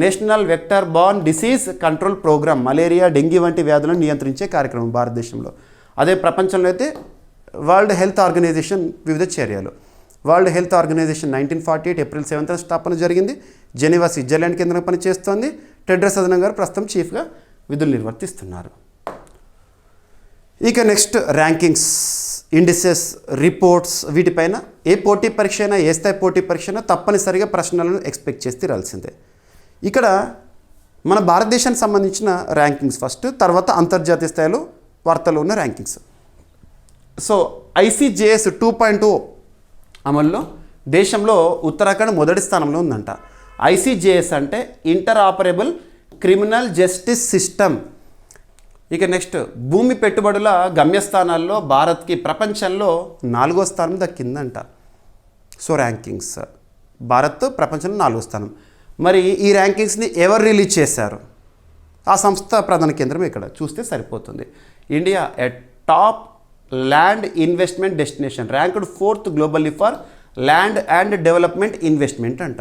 [SPEAKER 1] National vector borne disease control programme, malaria, dengue వంటి వ్యాధులను నియంత్రించే కార్యక్రమం భారతదేశంలో. అదే ప్రపంచంలో అయితే వరల్డ్ హెల్త్ ఆర్గనైజేషన్ వివిధ చర్యలు. World health organisation 1948 April 7th స్థాపన జరిగింది. జెనీవా, స్విట్జర్లాండ్ కేంద్రంగా పనిచేస్తోంది. టెడ్రస్ అదనం గారు ప్రస్తుతం చీఫ్గా విధులు నిర్వర్తిస్తున్నారు. ఇక నెక్స్ట్ ర్యాంకింగ్స్, ఇండిసెస్, రిపోర్ట్స్, వీటిపైన ఏ పోటీ పరీక్ష అయినా, ఏ స్థాయి పోటీ పరీక్ష అయినా తప్పనిసరిగా ప్రశ్నలను ఎక్స్పెక్ట్ చేసి తీరాల్సిందే. ఇక్కడ మన భారతదేశానికి సంబంధించిన ర్యాంకింగ్స్ ఫస్ట్, తర్వాత అంతర్జాతీయ స్థాయిలో వార్తలు ఉన్న ర్యాంకింగ్స్. సో ICJS 2.0 అమల్లో దేశంలో ఉత్తరాఖండ్ మొదటి స్థానంలో ఉందంట. ICJS అంటే ఇంటరాపరబుల్ క్రిమినల్ జస్టిస్ సిస్టమ్. ఇక నెక్స్ట్ భూమి పెట్టుబడుల గమ్యస్థానాల్లో భారత్కి ప్రపంచంలో 4వ స్థానం దక్కిందంట. సో ర్యాంకింగ్స్ భారత్ ప్రపంచంలో 4వ స్థానం. మరి ఈ ర్యాంకింగ్స్ని ఎవరు రిలీజ్ చేశారు? ఆ సంస్థ ప్రధాన కేంద్రం ఇక్కడ చూస్తే సరిపోతుంది. India a top land investment destination, ranked 4th globally for land and development investment అంట.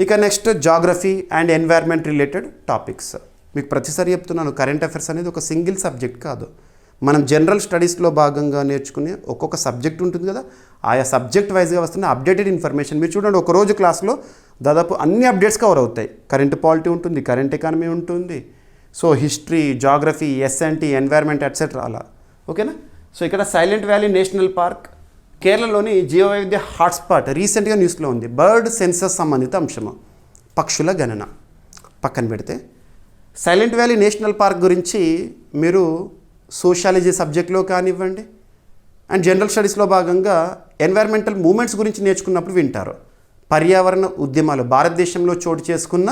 [SPEAKER 1] ఇక next geography and environment related topics. మీకు ప్రతిసారి చెప్తున్నాను, కరెంట్ అఫైర్స్ అనేది ఒక సింగిల్ సబ్జెక్ట్ కాదు. మనం జనరల్ స్టడీస్లో భాగంగా నేర్చుకునే ఒక్కొక్క సబ్జెక్ట్ ఉంటుంది కదా, ఆయా సబ్జెక్ట్ వైజ్గా వస్తున్న అప్డేటెడ్ ఇన్ఫర్మేషన్. మీరు చూడండి, ఒక రోజు క్లాస్లో దాదాపు అన్ని అప్డేట్స్ కవర్ అవుతాయి. కరెంట్ పాలిటీ ఉంటుంది, కరెంట్ ఎకానమీ ఉంటుంది, so history, geography, SNT, environment etcetera అలా. ఓకేనా? సో ఇక్కడ సైలెంట్ వ్యాలీ నేషనల్ పార్క్ కేరళలోని జీవవైవిధ్య హాట్స్పాట్ రీసెంట్గా న్యూస్లో ఉంది. బర్డ్ సెన్సస్ సంబంధిత అంశము, పక్షుల గణన పక్కన పెడితే సైలెంట్ వ్యాలీ నేషనల్ పార్క్ గురించి మీరు సోషాలజీ సబ్జెక్ట్లో కానివ్వండి అండ్ జనరల్ స్టడీస్లో భాగంగా ఎన్వైర్మెంటల్ మూమెంట్స్ గురించి నేర్చుకున్నప్పుడు వింటారు. పర్యావరణ ఉద్యమాలు, భారతదేశంలో చోటు చేసుకున్న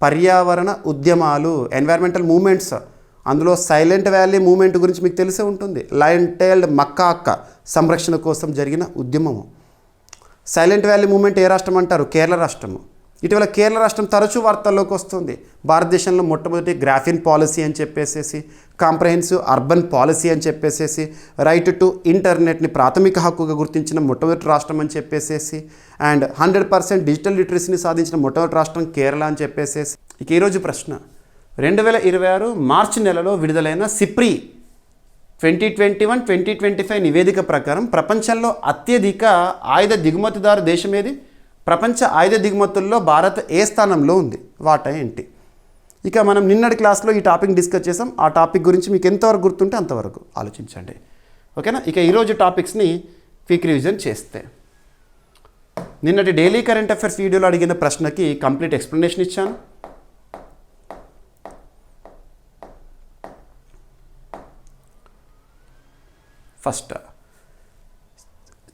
[SPEAKER 1] పర్యావరణ ఉద్యమాలు, ఎన్వైర్మెంటల్ మూమెంట్స్, అందులో సైలెంట్ వ్యాలీ మూమెంట్ గురించి మీకు తెలిసే ఉంటుంది. లయన్ టైల్డ్ మకాక్ సంరక్షణ కోసం జరిగిన ఉద్యమము. సైలెంట్ వ్యాలీ మూమెంట్ ఏ రాష్ట్రం అంటారు? కేరళ రాష్ట్రము. ఇటీవల కేరళ రాష్ట్రం తరచూ వార్తల్లోకి వస్తుంది. భారతదేశంలో మొట్టమొదటి గ్రాఫిన్ పాలసీ అని చెప్పేసేసి, కాంప్రహెన్సివ్ అర్బన్ పాలసీ అని చెప్పేసేసి, రైట్ టు ఇంటర్నెట్ని ప్రాథమిక హక్కుగా గుర్తించిన మొట్టమొదటి రాష్ట్రం అని చెప్పేసేసి, అండ్ 100% డిజిటల్ లిటరసీని సాధించిన మొట్టమొదటి రాష్ట్రం కేరళ అని చెప్పేసేసి. ఇక ఈరోజు ప్రశ్న, 2026 మార్చి నెలలో విడుదలైన సిప్రి 2021-2025 నివేదిక ప్రకారం ప్రపంచంలో అత్యధిక ఆయుధ దిగుమతిదారు దేశం ఏది? ప్రపంచ ఆయుధ దిగుమతుల్లో భారత్ ఏ స్థానంలో ఉంది? వాటా ఏంటి? ఇక మనం నిన్నటి క్లాస్లో ఈ టాపిక్ డిస్కస్ చేసాం. ఆ టాపిక్ గురించి మీకు ఎంతవరకు గుర్తుంటే అంతవరకు ఆలోచించండి. ఓకేనా? ఇక ఈరోజు టాపిక్స్ని క్విక్ రివిజన్ చేస్తే, నిన్నటి డైలీ కరెంట్ అఫైర్స్ వీడియోలో అడిగిన ప్రశ్నకి కంప్లీట్ ఎక్స్ప్లెనేషన్ ఇచ్చాను. ఫస్ట్,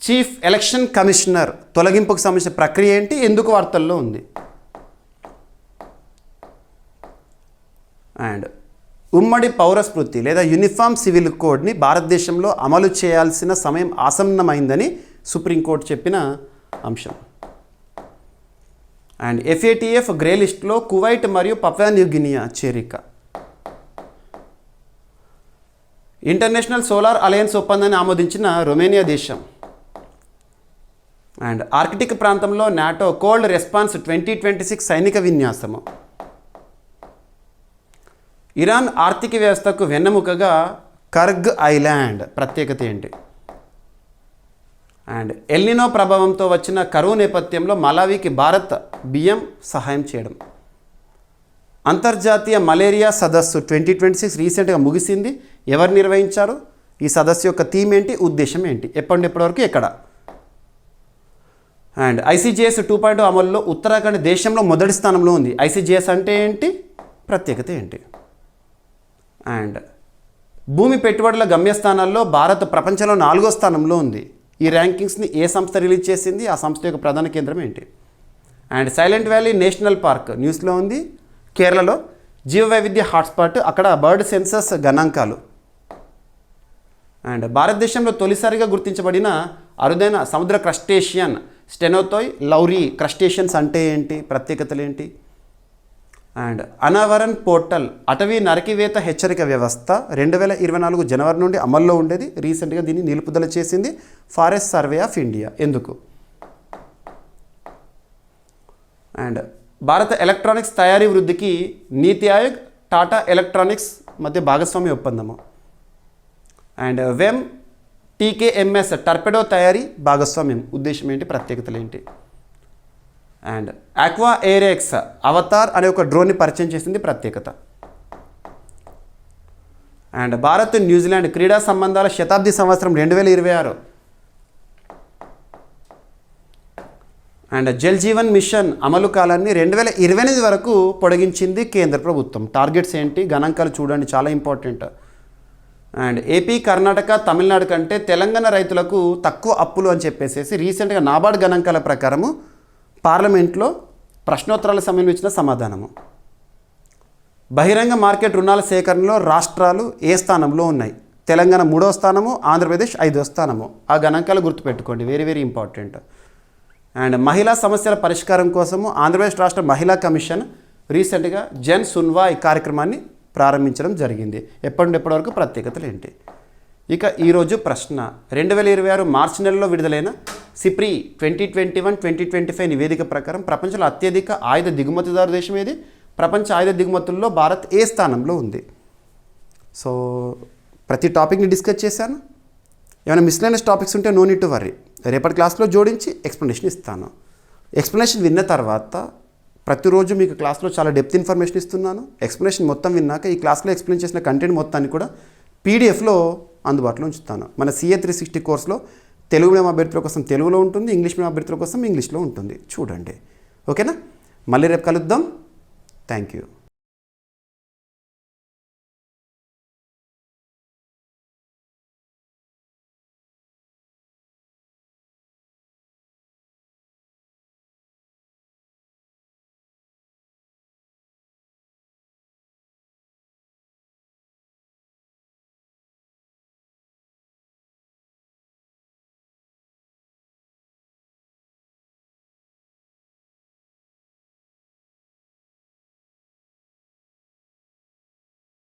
[SPEAKER 1] చీఫ్ ఎలక్షన్ కమిషనర్ తొలగింపుకు సంబంధించిన ప్రక్రియ ఏంటి, ఎందుకు వార్తల్లో ఉంది? అండ్ ఉమ్మడి పౌరస్మృతి లేదా యూనిఫామ్ సివిల్ కోడ్ని భారతదేశంలో అమలు చేయాల్సిన సమయం ఆసన్నమైందని సుప్రీంకోర్టు చెప్పిన అంశం. అండ్ FATF గ్రే లిస్ట్లో కువైట్ మరియు పపువా న్యూ గినియా చేరిక. ఇంటర్నేషనల్ సోలార్ అలయన్స్ ఒప్పందాన్ని ఆమోదించిన రొమేనియా దేశం. అండ్ ఆర్కిటిక్ ప్రాంతంలో నాటో కోల్డ్ రెస్పాన్స్ 2026 సైనిక విన్యాసము. ఇరాన్ ఆర్థిక వ్యవస్థకు వెన్నెముకగా కర్గ్ ఐలాండ్ ప్రత్యేకత ఏంటి? అండ్ ఎల్నినో ప్రభావంతో వచ్చిన కరువు నేపథ్యంలో మలావికి భారత్ బియ్యం సహాయం చేయడం. అంతర్జాతీయ మలేరియా సదస్సు 2026 రీసెంట్గా ముగిసింది. ఎవరు నిర్వహించారు? ఈ సదస్సు యొక్క థీమ్ ఏంటి, ఉద్దేశం ఏంటి, ఎప్పటివరకు, ఎక్కడ? అండ్ ICGS 2.0 అమలులో ఉత్తరాఖండ్ దేశంలో మొదటి స్థానంలో ఉంది. ICGS అంటే ఏంటి, ప్రత్యేకత ఏంటి? అండ్ భూమి పెట్టుబడుల గమ్యస్థానాల్లో భారత్ ప్రపంచంలో 4వ స్థానంలో ఉంది. ఈ ర్యాంకింగ్స్ని ఏ సంస్థ రిలీజ్ చేసింది? ఆ సంస్థ యొక్క ప్రధాన కేంద్రం ఏంటి? And silent valley national park న్యూస్లో ఉంది. కేరళలో జీవ వైవిధ్య హాట్స్పాట్, అక్కడ బర్డ్ సెన్సస్ గణాంకాలు. అండ్ భారతదేశంలో తొలిసారిగా గుర్తించబడిన అరుదైన సముద్ర క్రస్టేషియన్ స్టెనోథోయ్ లౌరీ క్రస్టేషియన్స్ అంటే ఏంటి, ప్రత్యేకతలు ఏంటి? అండ్ అనవరన్ పోర్టల్ అటవీ నరకివేత హెచ్చరిక వ్యవస్థ 2024 జనవరి నుండి అమల్లో ఉండేది. రీసెంట్గా దీన్ని నిలుపుదల చేసింది ఫారెస్ట్ సర్వే ఆఫ్ ఇండియా. ఎందుకు? అండ్ భారత ఎలక్ట్రానిక్స్ తయారీ వృద్ధికి నీతి ఆయోగ్, టాటా ఎలక్ట్రానిక్స్ మధ్య భాగస్వామ్య ఒప్పందము. అండ్ వెమ్ TKMS టర్పెడో తయారీ భాగస్వామ్యం, ఉద్దేశం ఏంటి, ప్రత్యేకతలు ఏంటి? అండ్ ఆక్వా ఎయిరెక్స్ అవతార్ అనే ఒక డ్రోన్ని పరిచయం చేసింది, ప్రత్యేకత. అండ్ భారత్ న్యూజిలాండ్ క్రీడా సంబంధాల శతాబ్ది సంవత్సరం 2026. అండ్ జల్ జీవన్ మిషన్ అమలు కాలాన్ని 2028 వరకు పొడిగించింది కేంద్ర ప్రభుత్వం. టార్గెట్స్ ఏంటి, గణాంకాలు చూడండి, చాలా important. And AP, Karnataka, Tamil Nadu కంటే తెలంగాణ రైతులకు తక్కువ అప్పులు అని చెప్పేసి రీసెంట్గా నాబార్డ్ గణాంకాల ప్రకారము పార్లమెంట్లో ప్రశ్నోత్తరాల సమయంలో ఇచ్చిన సమాధానము. బహిరంగ మార్కెట్ రుణాల సేకరణలో రాష్ట్రాలు ఏ స్థానంలో ఉన్నాయి? తెలంగాణ 3వ స్థానము, ఆంధ్రప్రదేశ్ 5వ స్థానము. ఆ గణాంకాలు గుర్తుపెట్టుకోండి, వెరీ ఇంపార్టెంట్. అండ్ మహిళా సమస్యల పరిష్కారం కోసము ఆంధ్రప్రదేశ్ రాష్ట్ర మహిళా కమిషన్ రీసెంట్గా జన్ సున్వాయ్ కార్యక్రమాన్ని ప్రారంభించడం జరిగింది. ఎప్పటివరకు, ప్రత్యేకతలు ఏంటి? ఇక ఈరోజు ప్రశ్న, 2026 మార్చి నెలలో విడుదలైన సిప్రి 2021-2025 నివేదిక ప్రకారం ప్రపంచంలో అత్యధిక ఆయుధ దిగుమతిదారు దేశం ఏది? ప్రపంచ ఆయుధ దిగుమతుల్లో భారత్ ఏ స్థానంలో ఉంది? సో ప్రతి టాపిక్ని డిస్కస్ చేశాను. ఏమైనా మిస్లైనస్ టాపిక్స్ ఉంటే నో నీడ్ టు వర్రీ, రేపటి క్లాస్లో జోడించి ఎక్స్ప్లెనేషన్ ఇస్తాను. ఎక్స్ప్లెనేషన్ విన్న తర్వాత ప్రతిరోజు మీకు క్లాస్లో చాలా డెప్త్ ఇన్ఫర్మేషన్ ఇస్తున్నాను. ఎక్స్ప్లెనేషన్ మొత్తం విన్నాక ఈ క్లాస్లో ఎక్స్ప్లెయిన్ చేసిన కంటెంట్ మొత్తాన్ని కూడా PDFలో అందుబాటులో ఉంచుతాను. మన CA 360 కోర్సులో తెలుగు మీడియం అభ్యర్థుల కోసం తెలుగులో ఉంటుంది, ఇంగ్లీష్ మీడియం అభ్యర్థుల కోసం ఇంగ్లీష్లో ఉంటుంది. చూడండి, ఓకేనా? మళ్ళీ రేపు కలుద్దాం. Thank you.